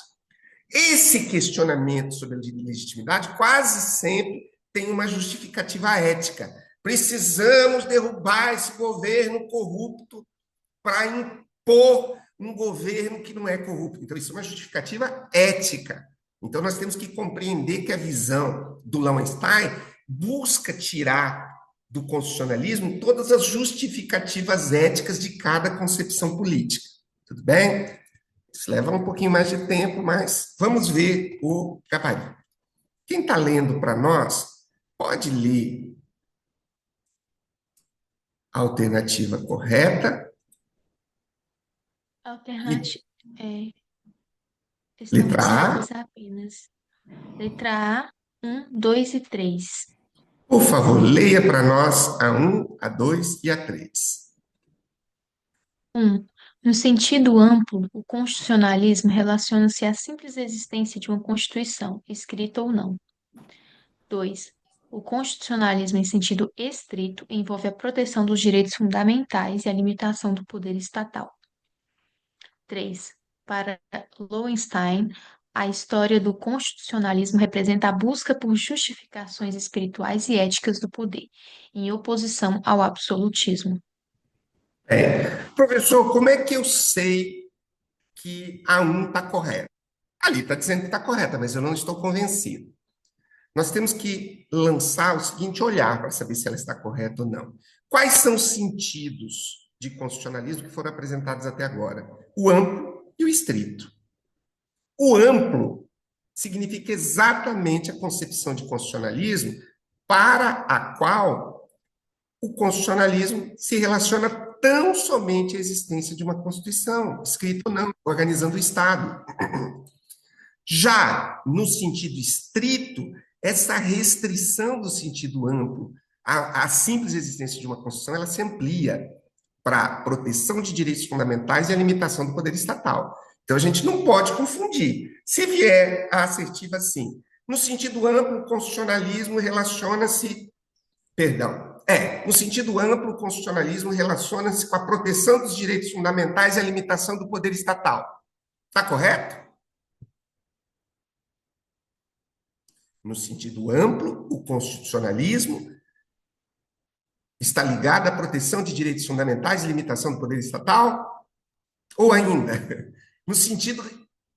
Esse questionamento sobre a legitimidade quase sempre tem uma justificativa ética. Precisamos derrubar esse governo corrupto para impor um governo que não é corrupto. Então, isso é uma justificativa ética. Então, nós temos que compreender que a visão do Lowenstein busca tirar do constitucionalismo todas as justificativas éticas de cada concepção política. Tudo bem? Isso leva um pouquinho mais de tempo, mas vamos ver o gabarito. Quem está lendo para nós, pode ler a alternativa correta. Alternativa. Letra A. Estão apenas. Letra A, 1, 2 e 3. Por favor, leia para nós a 1, a 2 e a 3. 1. No sentido amplo, o constitucionalismo relaciona-se à simples existência de uma Constituição, escrita ou não. 2. O constitucionalismo, em sentido estrito, envolve a proteção dos direitos fundamentais e a limitação do poder estatal. 3. Para Lowenstein, a história do constitucionalismo representa a busca por justificações espirituais e éticas do poder, em oposição ao absolutismo. Professor, como é que eu sei que a 1 está correta? Ali está dizendo que está correta, mas eu não estou convencido. Nós temos que lançar o seguinte olhar para saber se ela está correta ou não. Quais são os sentidos de constitucionalismo que foram apresentados até agora? O amplo e o estrito. O amplo significa exatamente a concepção de constitucionalismo para a qual o constitucionalismo se relaciona tão somente à existência de uma Constituição, escrita ou não, organizando o Estado. Já no sentido estrito, essa restrição do sentido amplo, a simples existência de uma Constituição, ela se amplia para a proteção de direitos fundamentais e a limitação do poder estatal. Então, a gente não pode confundir. Se vier a assertiva assim, no sentido amplo, o constitucionalismo relaciona-se... no sentido amplo, o constitucionalismo relaciona-se com a proteção dos direitos fundamentais e a limitação do poder estatal. Está correto? No sentido amplo, o constitucionalismo está ligado à proteção de direitos fundamentais e limitação do poder estatal? Ou ainda, no sentido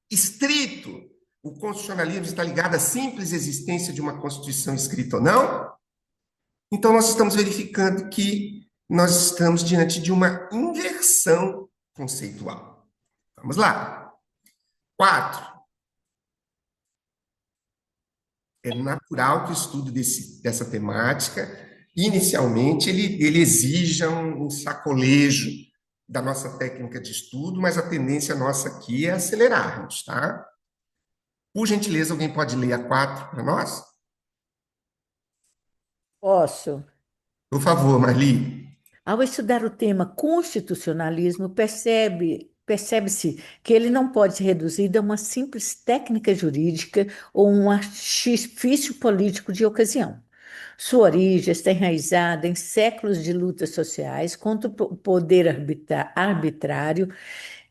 estrito, o constitucionalismo está ligado à simples existência de uma Constituição escrita ou não? Então, nós estamos verificando que nós estamos diante de uma inversão conceitual. Vamos lá. 4. é natural que o estudo dessa temática, inicialmente, ele exija um sacolejo da nossa técnica de estudo, mas a tendência nossa aqui é acelerarmos, tá? Por gentileza, alguém pode ler a 4 para nós? Posso. Por favor, Marli. Ao estudar o tema constitucionalismo, percebe-se que ele não pode ser reduzido a uma simples técnica jurídica ou um artifício político de ocasião. Sua origem está enraizada em séculos de lutas sociais contra o poder arbitrário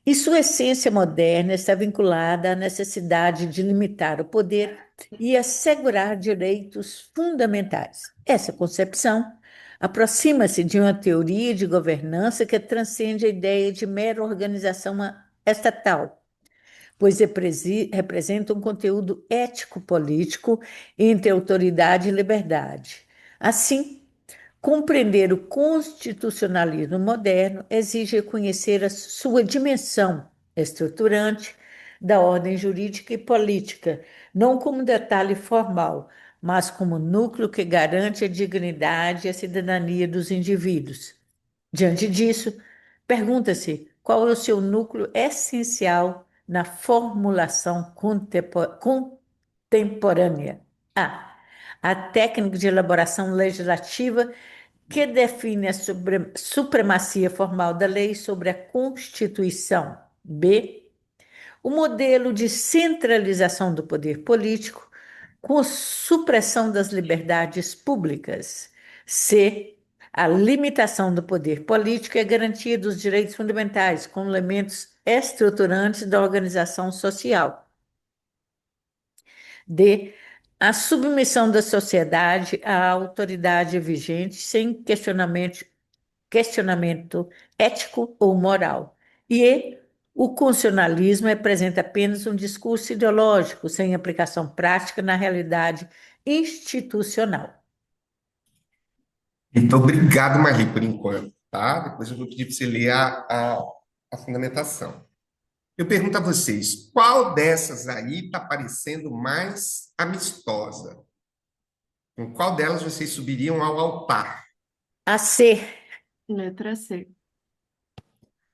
e sua essência moderna está vinculada à necessidade de limitar o poder e assegurar direitos fundamentais. Essa concepção aproxima-se de uma teoria de governança que transcende a ideia de mera organização estatal, pois representa um conteúdo ético-político entre autoridade e liberdade. Assim, compreender o constitucionalismo moderno exige reconhecer a sua dimensão estruturante da ordem jurídica e política, não como detalhe formal, mas como núcleo que garante a dignidade e a cidadania dos indivíduos. Diante disso, pergunta-se qual é o seu núcleo essencial na formulação contemporânea. A técnica de elaboração legislativa que define a supremacia formal da lei sobre a Constituição. B. O modelo de centralização do poder político com supressão das liberdades públicas. C. A limitação do poder político e a garantia dos direitos fundamentais como elementos estruturantes da organização social. D. A submissão da sociedade à autoridade vigente sem questionamento ético ou moral. E o constitucionalismo representa apenas um discurso ideológico sem aplicação prática na realidade institucional. Então, obrigado, Marli, por enquanto, tá? Depois eu vou pedir para você ler a fundamentação. Eu pergunto a vocês, qual dessas aí está parecendo mais amistosa? Com qual delas vocês subiriam ao altar? A C. Letra C.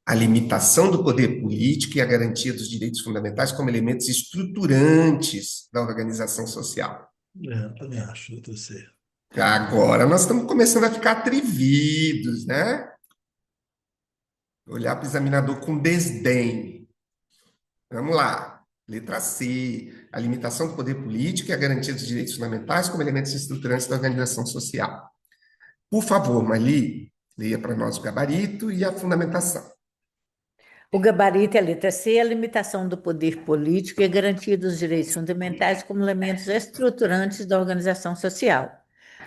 A limitação do poder político e a garantia dos direitos fundamentais como elementos estruturantes da organização social. Eu também acho, letra C. Agora nós estamos começando a ficar atrevidos, né? Olhar para o examinador com desdém. Vamos lá. Letra C. A limitação do poder político e a garantia dos direitos fundamentais como elementos estruturantes da organização social. Por favor, Marli, leia para nós o gabarito e a fundamentação. O gabarito é a letra C, a limitação do poder político e a garantia dos direitos fundamentais como elementos estruturantes da organização social.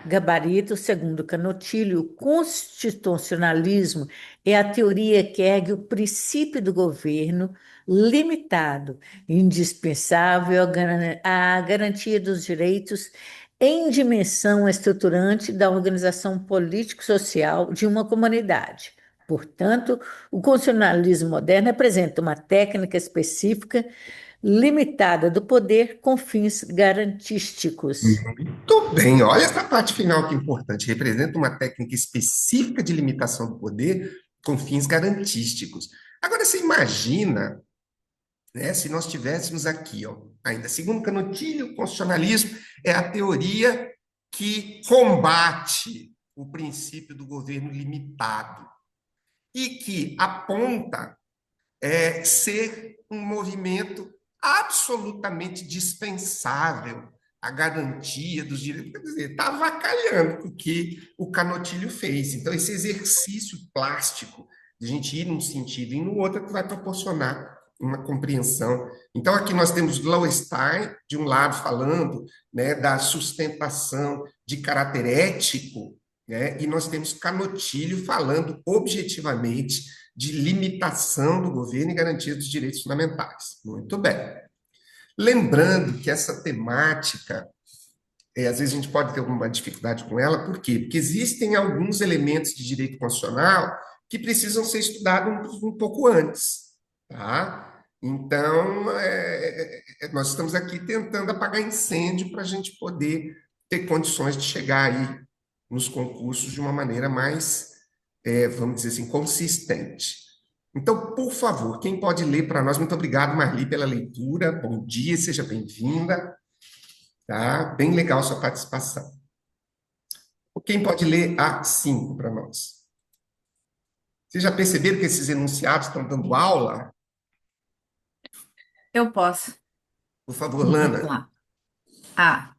Gabarito, segundo Canotilho, o constitucionalismo é a teoria que ergue o princípio do governo limitado, indispensável à garantia dos direitos em dimensão estruturante da organização político-social de uma comunidade. Portanto, o constitucionalismo moderno representa uma técnica específica limitada do poder com fins garantísticos. Muito bem, olha essa parte final que é importante. Representa uma técnica específica de limitação do poder com fins garantísticos. Agora, você imagina, né, se nós tivéssemos aqui, ó, ainda segundo Canotilho, o constitucionalismo é a teoria que combate o princípio do governo limitado e que aponta ser um movimento absolutamente dispensável à garantia dos direitos. Quer dizer, está avacalhando o que o Canotilho fez. Então, esse exercício plástico de a gente ir num sentido e no outro que vai proporcionar uma compreensão. Então, aqui nós temos Lowenstein, de um lado, falando, né, da sustentação de caráter ético, né, e nós temos Canotilho falando objetivamente de limitação do governo e garantia dos direitos fundamentais. Muito bem. Lembrando que essa temática, às vezes a gente pode ter alguma dificuldade com ela, por quê? Porque existem alguns elementos de direito constitucional que precisam ser estudados um pouco antes, tá? Então, nós estamos aqui tentando apagar incêndio para a gente poder ter condições de chegar aí nos concursos de uma maneira mais, vamos dizer assim, consistente. Então, por favor, quem pode ler para nós? Muito obrigado, Marli, pela leitura. Bom dia, seja bem-vinda. Tá? Bem legal sua participação. Quem pode ler a 5 para nós? Vocês já perceberam que esses enunciados estão dando aula? Eu posso. Por favor, Vamos Lana. lá. A.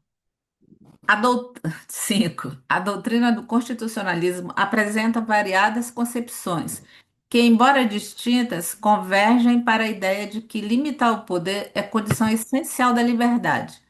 5. A doutrina do constitucionalismo apresenta variadas concepções que, embora distintas, convergem para a ideia de que limitar o poder é condição essencial da liberdade.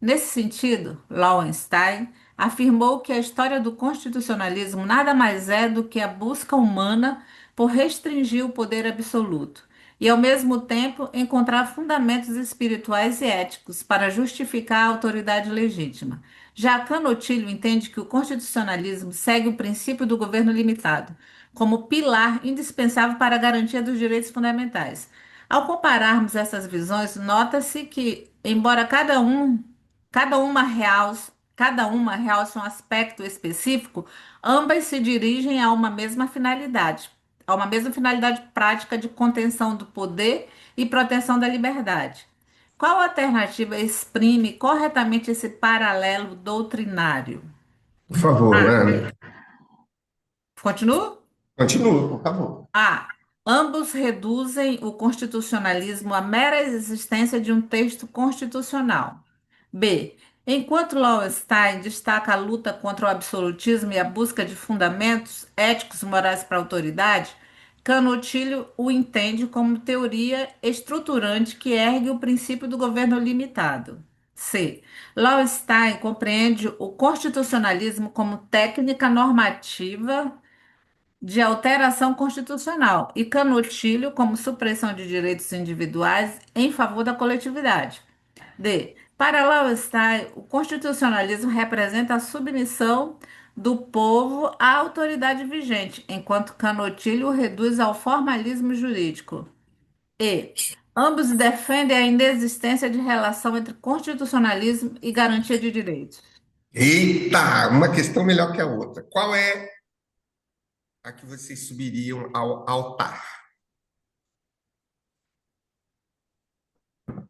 Nesse sentido, Lowenstein afirmou que a história do constitucionalismo nada mais é do que a busca humana por restringir o poder absoluto e, ao mesmo tempo, encontrar fundamentos espirituais e éticos para justificar a autoridade legítima. Já Canotilho entende que o constitucionalismo segue o princípio do governo limitado, como pilar indispensável para a garantia dos direitos fundamentais. Ao compararmos essas visões, nota-se que, embora cada uma realça um aspecto específico, ambas se dirigem a uma mesma finalidade prática de contenção do poder e proteção da liberdade. Qual alternativa exprime corretamente esse paralelo doutrinário? Por favor, A. Lana. Continuo? Continua, por favor. A. Ambos reduzem o constitucionalismo à mera existência de um texto constitucional. B. Enquanto Lowenstein destaca a luta contra o absolutismo e a busca de fundamentos éticos e morais para a autoridade, Canotilho o entende como teoria estruturante que ergue o princípio do governo limitado. C. Lowenstein compreende o constitucionalismo como técnica normativa de alteração constitucional e Canotilho como supressão de direitos individuais em favor da coletividade. D. Para Lowenstein, o constitucionalismo representa a submissão do povo à autoridade vigente, enquanto Canotilho o reduz ao formalismo jurídico. E. Ambos defendem a inexistência de relação entre constitucionalismo e garantia de direitos. Eita, uma questão melhor que a outra. Qual é a que vocês subiriam ao altar?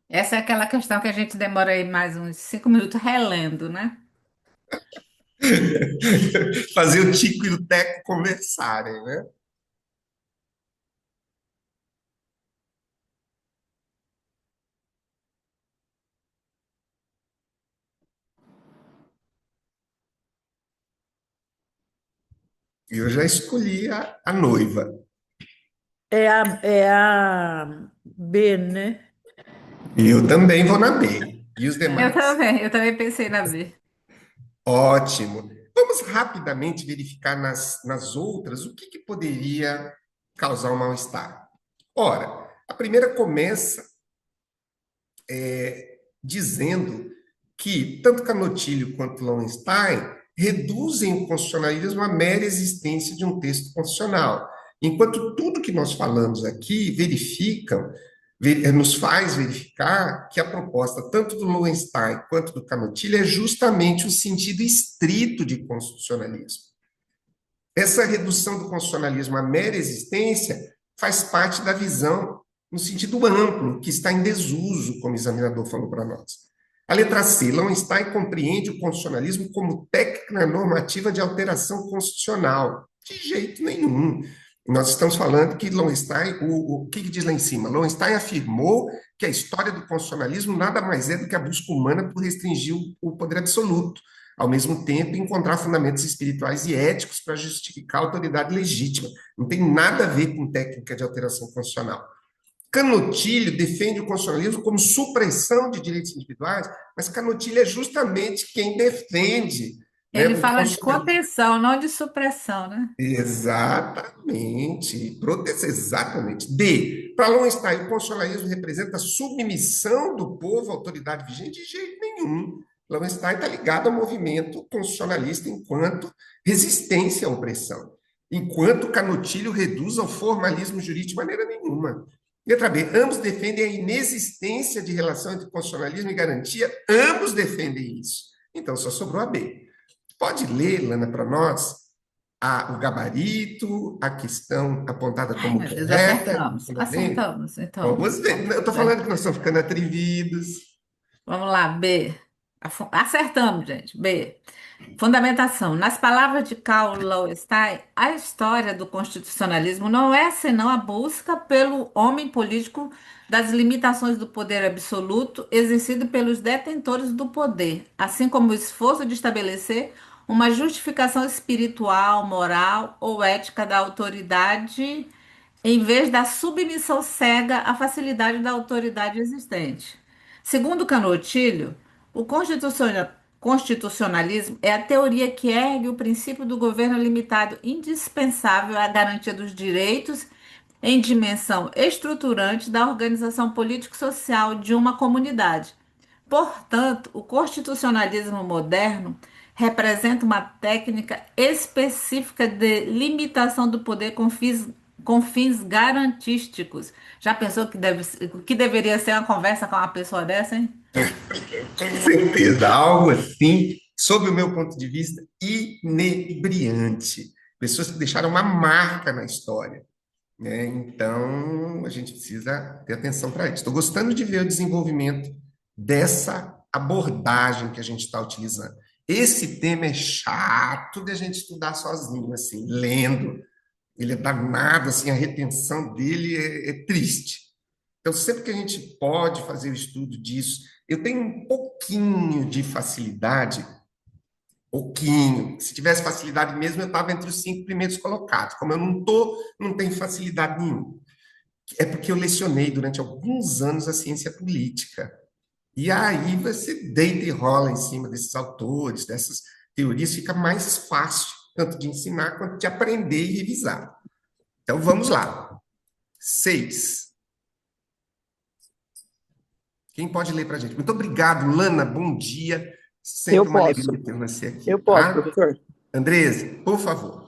Essa é aquela questão que a gente demora aí mais uns 5 minutos relendo, né? Fazer o Tico e o Teco conversarem, né? Eu já escolhi a noiva. É a B, né? Eu também vou na B. E os demais? Eu também pensei na B. Ótimo. Vamos rapidamente verificar nas outras o que poderia causar um mal-estar. Ora, a primeira começa dizendo que tanto Canotilho quanto Lowenstein reduzem o constitucionalismo à mera existência de um texto constitucional, enquanto tudo que nós falamos aqui nos faz verificar que a proposta tanto do Lowenstein quanto do Canotilho é justamente o sentido estrito de constitucionalismo. Essa redução do constitucionalismo à mera existência faz parte da visão no sentido amplo, que está em desuso, como o examinador falou para nós. A letra C, Lowenstein compreende o constitucionalismo como técnica normativa de alteração constitucional. De jeito nenhum. Nós estamos falando que Lowenstein, o que diz lá em cima? Lowenstein afirmou que a história do constitucionalismo nada mais é do que a busca humana por restringir o poder absoluto, ao mesmo tempo encontrar fundamentos espirituais e éticos para justificar a autoridade legítima. Não tem nada a ver com técnica de alteração constitucional. Canotilho defende o constitucionalismo como supressão de direitos individuais, mas Canotilho é justamente quem defende. Ele fala de contenção, não de supressão, né? Exatamente. Exatamente. D. Para Lowenstein, o constitucionalismo representa a submissão do povo à autoridade vigente? De jeito nenhum. Lowenstein está ligado ao movimento constitucionalista enquanto resistência à opressão, enquanto Canotilho reduz ao formalismo jurídico de maneira nenhuma. Letra B, ambos defendem a inexistência de relação entre constitucionalismo e garantia, ambos defendem isso. Então, só sobrou a B. Pode ler, Lana, para nós, o gabarito, a questão apontada Ai, como meu Deus, correta? acertamos. Tudo bem? Acertamos, então. Vamos ver. Eu estou falando que nós estamos ficando atrevidos. Vamos lá, B. Acertamos, gente. B. Fundamentação. Nas palavras de Karl Lowenstein, a história do constitucionalismo não é senão a busca pelo homem político das limitações do poder absoluto exercido pelos detentores do poder, assim como o esforço de estabelecer uma justificação espiritual, moral ou ética da autoridade, em vez da submissão cega à facilidade da autoridade existente. Segundo Canotilho, o constitucionalismo é a teoria que ergue o princípio do governo limitado indispensável à garantia dos direitos em dimensão estruturante da organização político-social de uma comunidade. Portanto, o constitucionalismo moderno representa uma técnica específica de limitação do poder com fins garantísticos. Já pensou que deveria ser uma conversa com uma pessoa dessa, hein? Com certeza, algo assim, sob o meu ponto de vista, inebriante. Pessoas que deixaram uma marca na história, né? Então, a gente precisa ter atenção para isso. Estou gostando de ver o desenvolvimento dessa abordagem que a gente está utilizando. Esse tema é chato de a gente estudar sozinho, assim, lendo. Ele é danado, assim, a retenção dele é triste. Então, sempre que a gente pode fazer o estudo disso, eu tenho um pouquinho de facilidade, pouquinho. Se tivesse facilidade mesmo, eu estava entre os 5 primeiros colocados. Como eu não tenho facilidade nenhuma. É porque eu lecionei durante alguns anos a ciência política. E aí você deita e rola em cima desses autores, dessas teorias, fica mais fácil, tanto de ensinar quanto de aprender e revisar. Então, vamos lá. 6. Quem pode ler para a gente? Muito obrigado, Lana. Bom dia. Sempre Eu uma posso. alegria ter você aqui, Eu posso, tá? professor. Andresa, por favor.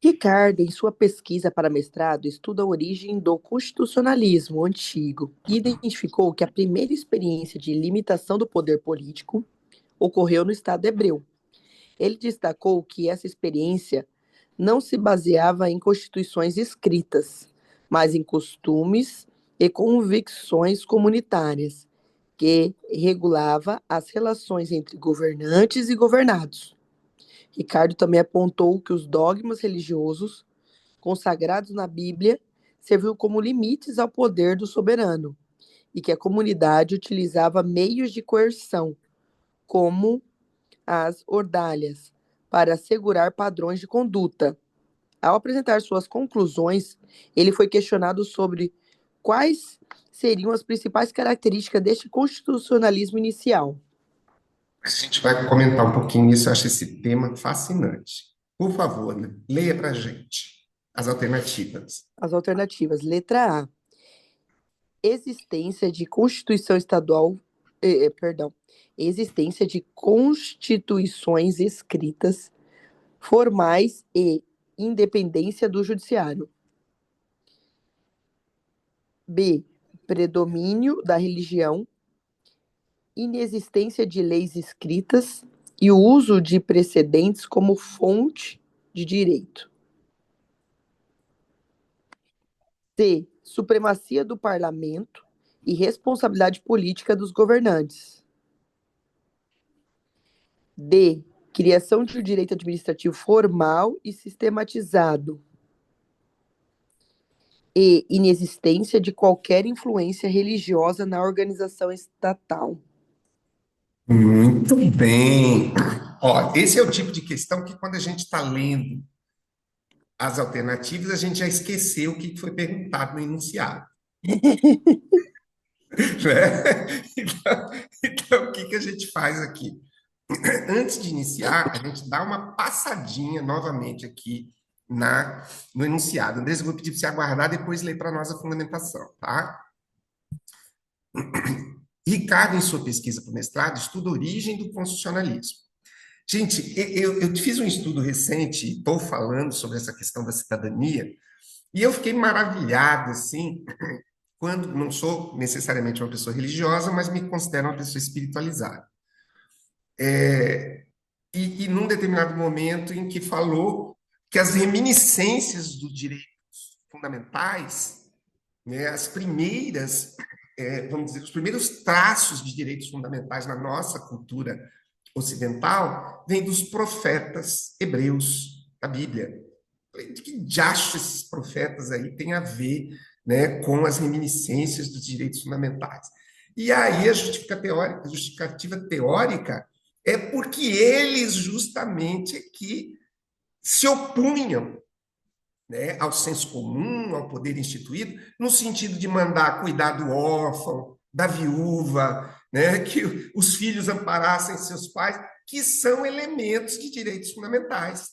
Ricardo, em sua pesquisa para mestrado, estuda a origem do constitucionalismo antigo e identificou que a primeira experiência de limitação do poder político ocorreu no Estado hebreu. Ele destacou que essa experiência não se baseava em constituições escritas, mas em costumes e convicções comunitárias, que regulava as relações entre governantes e governados. Ricardo também apontou que os dogmas religiosos consagrados na Bíblia serviam como limites ao poder do soberano e que a comunidade utilizava meios de coerção, como as ordalhas, para assegurar padrões de conduta. Ao apresentar suas conclusões, ele foi questionado sobre quais seriam as principais características deste constitucionalismo inicial. A gente vai comentar um pouquinho isso, eu acho esse tema fascinante. Por favor, né? Leia para a gente as alternativas. As alternativas. Letra A. Existência de Constituição Estadual, existência de constituições escritas, formais e independência do judiciário. B. Predomínio da religião, inexistência de leis escritas e o uso de precedentes como fonte de direito. C. Supremacia do parlamento e responsabilidade política dos governantes. D. Criação de um direito administrativo formal e sistematizado. E inexistência de qualquer influência religiosa na organização estatal. Muito bem. Ó, esse é o tipo de questão que quando a gente está lendo as alternativas, a gente já esqueceu o que foi perguntado no enunciado. Né? Então, o que a gente faz aqui? Antes de iniciar, a gente dá uma passadinha novamente aqui no enunciado. Andrés, eu vou pedir para você aguardar, depois ler para nós a fundamentação, tá? Ricardo, em sua pesquisa para o mestrado, estuda a origem do constitucionalismo. Gente, eu fiz um estudo recente, estou falando sobre essa questão da cidadania, e eu fiquei maravilhado, assim, quando não sou necessariamente uma pessoa religiosa, mas me considero uma pessoa espiritualizada. E num determinado momento em que falou que as reminiscências dos direitos fundamentais, né, as primeiras, vamos dizer, os primeiros traços de direitos fundamentais na nossa cultura ocidental vêm dos profetas hebreus da Bíblia. De que diacho esses profetas aí têm a ver, né, com as reminiscências dos direitos fundamentais? E aí a justificativa teórica é porque eles justamente que se opunham, né, ao senso comum, ao poder instituído, no sentido de mandar cuidar do órfão, da viúva, né, que os filhos amparassem seus pais, que são elementos de direitos fundamentais.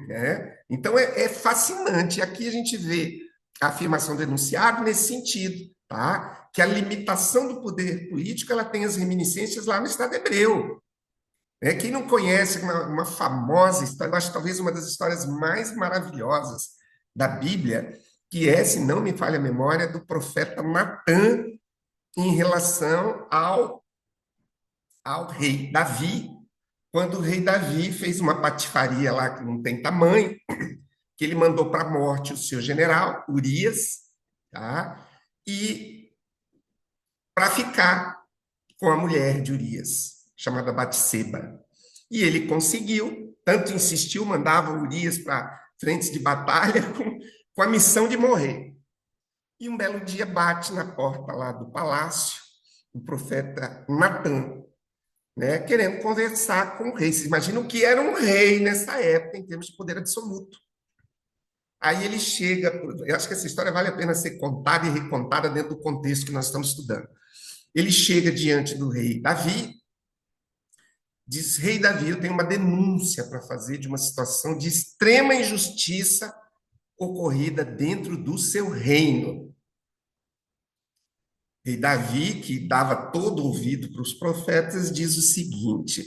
Né? Então, é fascinante. Aqui a gente vê a afirmação do enunciado nesse sentido, tá? Que a limitação do poder político ela tem as reminiscências lá no Estado hebreu. Né? Quem não conhece uma famosa história, eu acho talvez uma das histórias mais maravilhosas da Bíblia, que é, se não me falha a memória, do profeta Natã em relação ao rei Davi, quando o rei Davi fez uma patifaria lá que não tem tamanho, que ele mandou para a morte o seu general, Urias, tá? E para ficar com a mulher de Urias, chamada Batseba. E ele conseguiu, tanto insistiu, mandava Urias para frentes de batalha com a missão de morrer. E um belo dia bate na porta lá do palácio o profeta Natã, né, querendo conversar com o rei. Vocês imaginam o que era um rei nessa época, em termos de poder absoluto. Aí ele chega, eu acho que essa história vale a pena ser contada e recontada dentro do contexto que nós estamos estudando. Ele chega diante do rei Davi, diz: Rei Davi, eu tenho uma denúncia para fazer de uma situação de extrema injustiça ocorrida dentro do seu reino. Rei Davi, que dava todo ouvido para os profetas, diz o seguinte: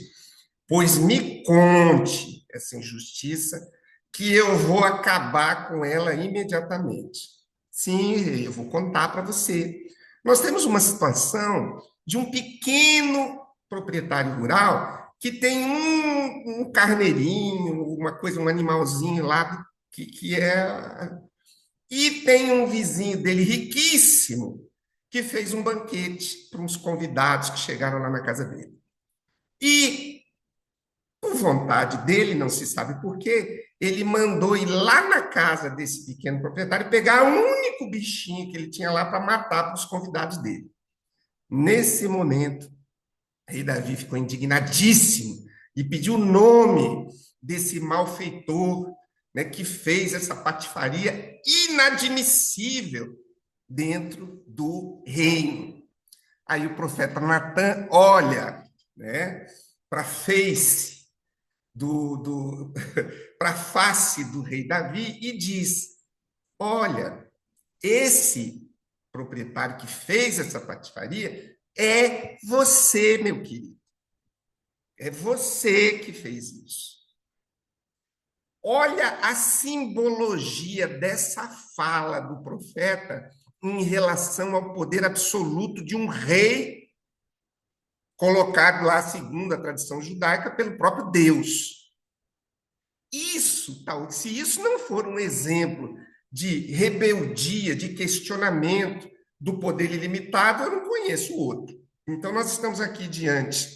pois me conte essa injustiça, que eu vou acabar com ela imediatamente. Sim, rei, eu vou contar para você. Nós temos uma situação de um pequeno proprietário rural que tem um carneirinho, uma coisa, um animalzinho lá que é. E tem um vizinho dele riquíssimo que fez um banquete para uns convidados que chegaram lá na casa dele. E, por vontade dele, não se sabe por quê, ele mandou ir lá na casa desse pequeno proprietário pegar o único bichinho que ele tinha lá para matar para os convidados dele. Nesse momento, rei Davi ficou indignadíssimo e pediu o nome desse malfeitor, né, que fez essa patifaria inadmissível dentro do reino. Aí o profeta Natã olha, né, para a face para a face do rei Davi e diz: olha, esse proprietário que fez essa patifaria é você, meu querido. É você que fez isso. Olha a simbologia dessa fala do profeta em relação ao poder absoluto de um rei colocado lá, segundo a tradição judaica, pelo próprio Deus. Isso, se isso não for um exemplo de rebeldia, de questionamento do poder ilimitado, eu não conheço outro. Então, nós estamos aqui diante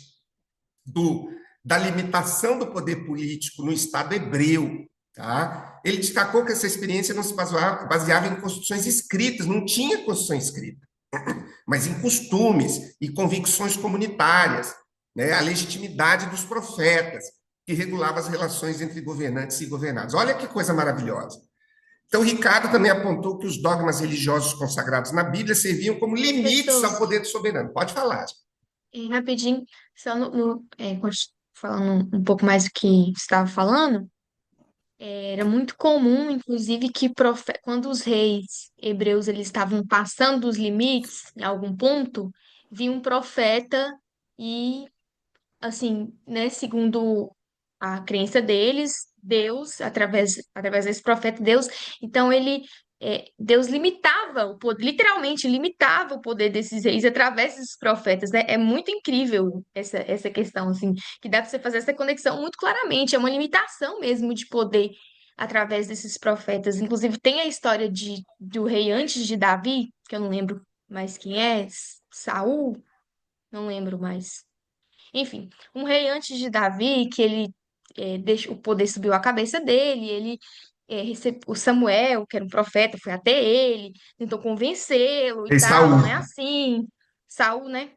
da limitação do poder político no Estado hebreu. Tá? Ele destacou que essa experiência não se baseava em constituições escritas, não tinha constituição escrita, mas em costumes e convicções comunitárias, né? A legitimidade dos profetas, que regulava as relações entre governantes e governados. Olha que coisa maravilhosa. Então, Ricardo também apontou que os dogmas religiosos consagrados na Bíblia serviam como limites ao poder soberano. Pode falar. Rapidinho, só falando um pouco mais do que você estava falando, era muito comum, inclusive, que quando os reis hebreus eles estavam passando dos limites em algum ponto, vinha um profeta e, assim, né, segundo a crença deles, Deus, através desse profeta Deus, então ele Deus limitava o poder, literalmente limitava o poder desses reis através desses profetas, né? É muito incrível essa questão, assim, que dá para você fazer essa conexão muito claramente. É uma limitação mesmo de poder através desses profetas. Inclusive, tem a história do rei antes de Davi, que eu não lembro mais quem é, Saul, não lembro mais. Enfim, um rei antes de Davi, que ele o poder subiu à cabeça dele, ele o Samuel, que era um profeta, foi até ele, tentou convencê-lo e Rei tal, Saul. não é assim. Saul, né?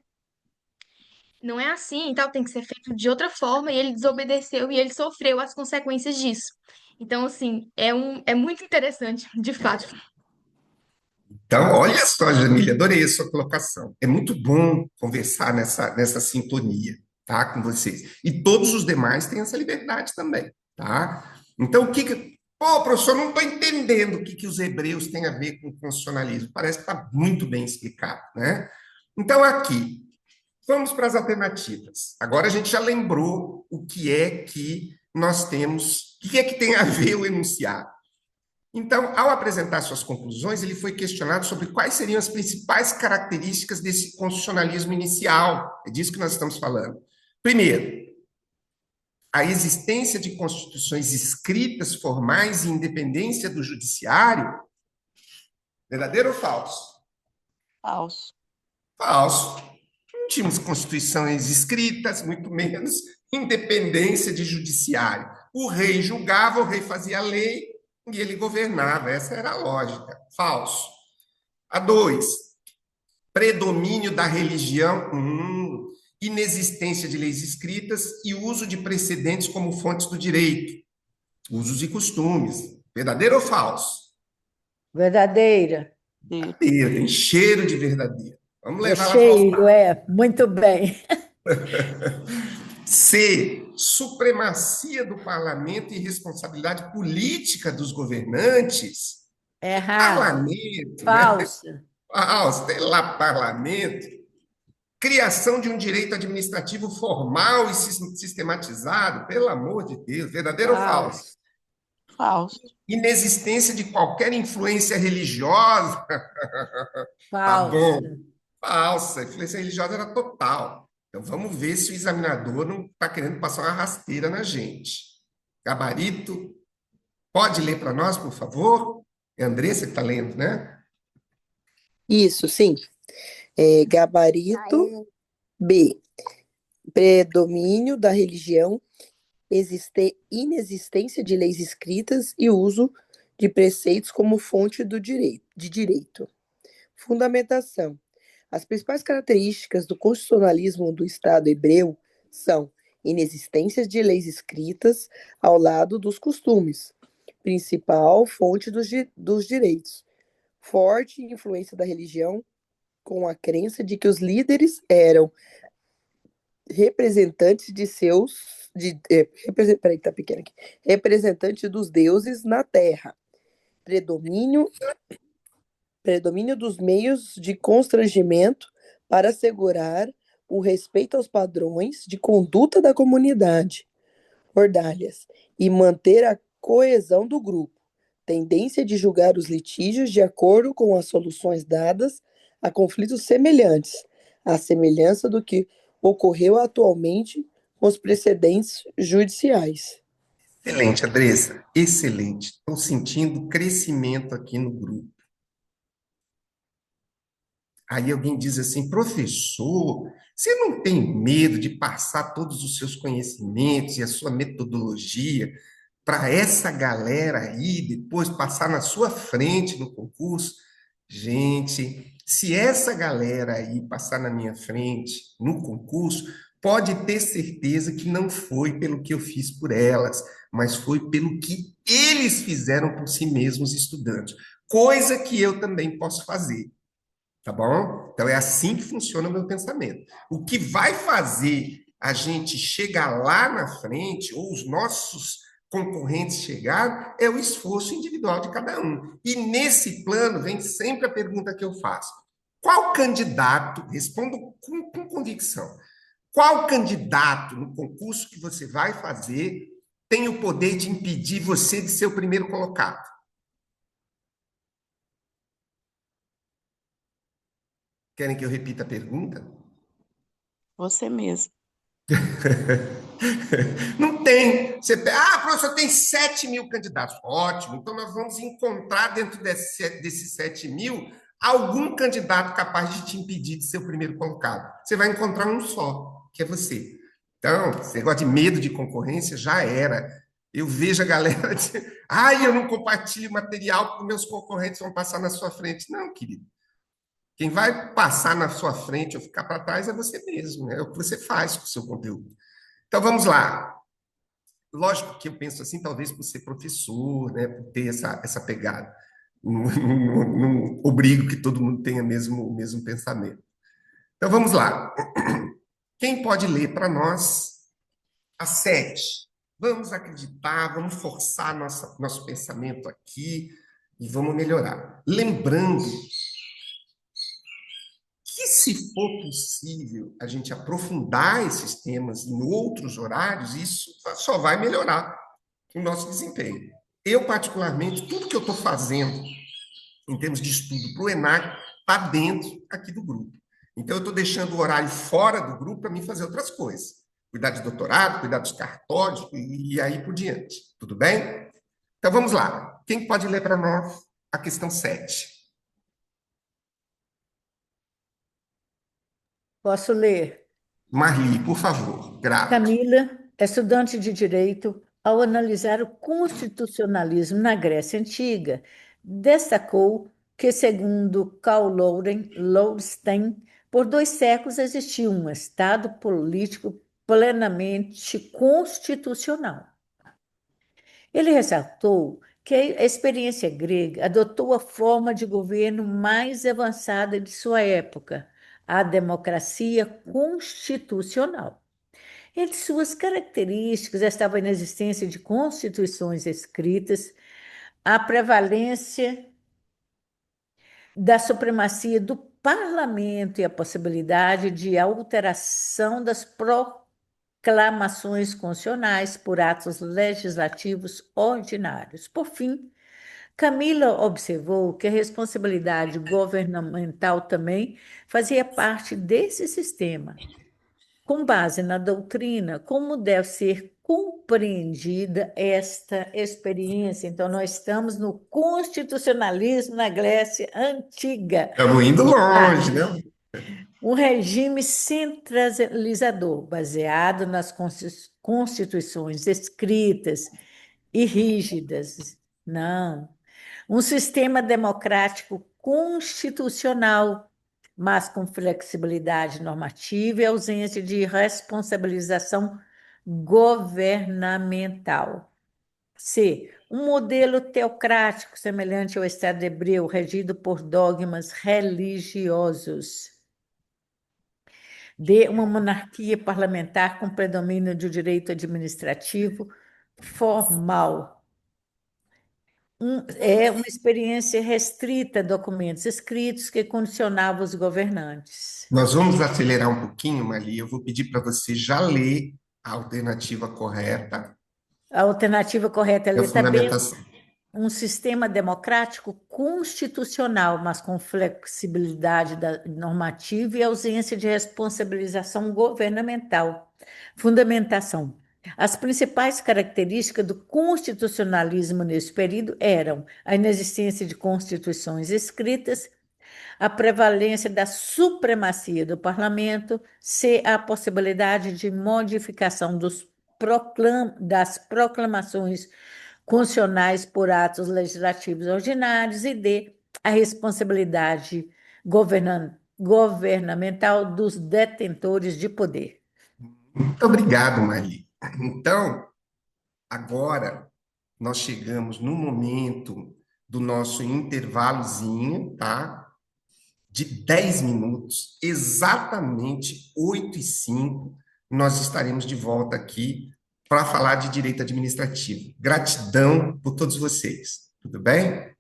Não é assim e tal, tem que ser feito de outra forma, e ele desobedeceu e ele sofreu as consequências disso. Então, assim, é muito interessante, de fato. Então, olha só, Jamília, adorei a sua colocação. É muito bom conversar nessa sintonia, tá, com vocês. E todos os demais têm essa liberdade também, tá? Então, Pô, professor, não estou entendendo o que os hebreus têm a ver com constitucionalismo. Parece que está muito bem explicado, né? Então, aqui, vamos para as alternativas. Agora a gente já lembrou o que é que nós temos, o que é que tem a ver o enunciado. Então, ao apresentar suas conclusões, ele foi questionado sobre quais seriam as principais características desse constitucionalismo inicial. É disso que nós estamos falando. Primeiro, a existência de constituições escritas, formais e independência do judiciário. Verdadeiro ou falso? Falso. Falso. Não tínhamos constituições escritas, muito menos independência de judiciário. O rei julgava, o rei fazia a lei e ele governava. Essa era a lógica. Falso. A dois, predomínio da religião, inexistência de leis escritas e uso de precedentes como fontes do direito, usos e costumes. Verdadeiro ou falso? Verdadeira. Verdadeiro, tem cheiro de verdadeiro. Vamos É levar ela para o cheio, altar. muito bem. C, supremacia do parlamento e responsabilidade política dos governantes. Errado. Parlamento, né? Falsa. Falso, tem lá parlamento. Criação de um direito administrativo formal e sistematizado, pelo amor de Deus, verdadeiro ou falso? Falso. Falso. Inexistência de qualquer influência religiosa. Tá bom. Falsa. Falsa, a influência religiosa era total. Então vamos ver se o examinador não está querendo passar uma rasteira na gente. Gabarito, pode ler para nós, por favor? É a Andressa que está lendo, né? Isso, sim. Gabarito B. Predomínio da religião, inexistência de leis escritas e uso de preceitos como fonte de direito. Fundamentação. As principais características do constitucionalismo do Estado hebreu são inexistência de leis escritas ao lado dos costumes, principal fonte dos direitos, forte influência da religião, com a crença de que os líderes eram representantes de seus. Peraí, que tá pequeno aqui. Representantes dos deuses na terra. Predomínio dos meios de constrangimento para assegurar o respeito aos padrões de conduta da comunidade, ordalhas, e manter a coesão do grupo. Tendência de julgar os litígios de acordo com as soluções dadas a conflitos semelhantes, à semelhança do que ocorreu atualmente com os precedentes judiciais. Excelente, Andressa. Excelente. Estou sentindo crescimento aqui no grupo. Aí alguém diz assim, professor, você não tem medo de passar todos os seus conhecimentos e a sua metodologia para essa galera aí, depois passar na sua frente no concurso? Gente, se essa galera aí passar na minha frente no concurso, pode ter certeza que não foi pelo que eu fiz por elas, mas foi pelo que eles fizeram por si mesmos estudando, coisa que eu também posso fazer. Tá bom? Então é assim que funciona o meu pensamento. O que vai fazer a gente chegar lá na frente, ou os nossos concorrentes chegar, é o esforço individual de cada um. E nesse plano vem sempre a pergunta que eu faço: qual candidato, respondo com convicção, qual candidato no concurso que você vai fazer tem o poder de impedir você de ser o primeiro colocado? Querem que eu repita a pergunta? Você mesmo. Não tem. Professor, tem 7.000 candidatos. Ótimo, então nós vamos encontrar dentro desses 7.000 algum candidato capaz de te impedir de ser o primeiro colocado. Você vai encontrar um só, que é você. Então, esse negócio de medo de concorrência já era. Eu vejo a galera dizer, eu não compartilho material porque meus concorrentes vão passar na sua frente. Não, querido. Quem vai passar na sua frente ou ficar para trás é você mesmo, né? É o que você faz com o seu conteúdo. Então, vamos lá. Lógico que eu penso assim, talvez por ser professor, né, por ter essa pegada. Não obrigo que todo mundo tenha o mesmo pensamento. Então, vamos lá. Quem pode ler para nós a 7? Vamos acreditar, vamos forçar nosso pensamento aqui e vamos melhorar. Lembrando que, se for possível, a gente aprofundar esses temas em outros horários, isso só vai melhorar o nosso desempenho. Eu, particularmente, tudo que eu estou fazendo em termos de estudo para o ENAC está dentro aqui do grupo. Então, eu estou deixando o horário fora do grupo para mim fazer outras coisas. Cuidar de doutorado, cuidar dos cartórios e aí por diante. Tudo bem? Então, vamos lá. Quem pode ler para nós a questão 7? Posso ler? Marli, por favor. Grato. Camila, estudante de Direito, ao analisar o constitucionalismo na Grécia Antiga, destacou que, segundo Karl Lowenstein, por 2 séculos existiu um Estado político plenamente constitucional. Ele ressaltou que a experiência grega adotou a forma de governo mais avançada de sua época, a democracia constitucional. Entre suas características estava a inexistência de constituições escritas, a prevalência da supremacia do parlamento e a possibilidade de alteração das proclamações constitucionais por atos legislativos ordinários. Por fim, Camila observou que a responsabilidade governamental também fazia parte desse sistema. Com base na doutrina, como deve ser compreendida esta experiência? Então, nós estamos no constitucionalismo na Grécia Antiga. Estamos indo longe, né? Um regime centralizador, baseado nas constituições escritas e rígidas. Não. Um sistema democrático constitucional, mas com flexibilidade normativa e ausência de responsabilização governamental. C. Um modelo teocrático semelhante ao Estado hebreu, regido por dogmas religiosos. D. Uma monarquia parlamentar com predomínio do direito administrativo formal. É uma experiência restrita a documentos escritos que condicionavam os governantes. Nós vamos acelerar um pouquinho, Marli. Eu vou pedir para você já ler a alternativa correta. A alternativa correta é E a ler também fundamentação. um sistema democrático constitucional, mas com flexibilidade normativa e ausência de responsabilização governamental. Fundamentação. As principais características do constitucionalismo nesse período eram a inexistência de constituições escritas, a prevalência da supremacia do parlamento, a possibilidade de modificação das proclamações constitucionais por atos legislativos ordinários e a responsabilidade governamental dos detentores de poder. Muito obrigado, Marli. Então, agora nós chegamos no momento do nosso intervalozinho, tá? De 10 minutos, exatamente 8h05, nós estaremos de volta aqui para falar de direito administrativo. Gratidão por todos vocês. Tudo bem?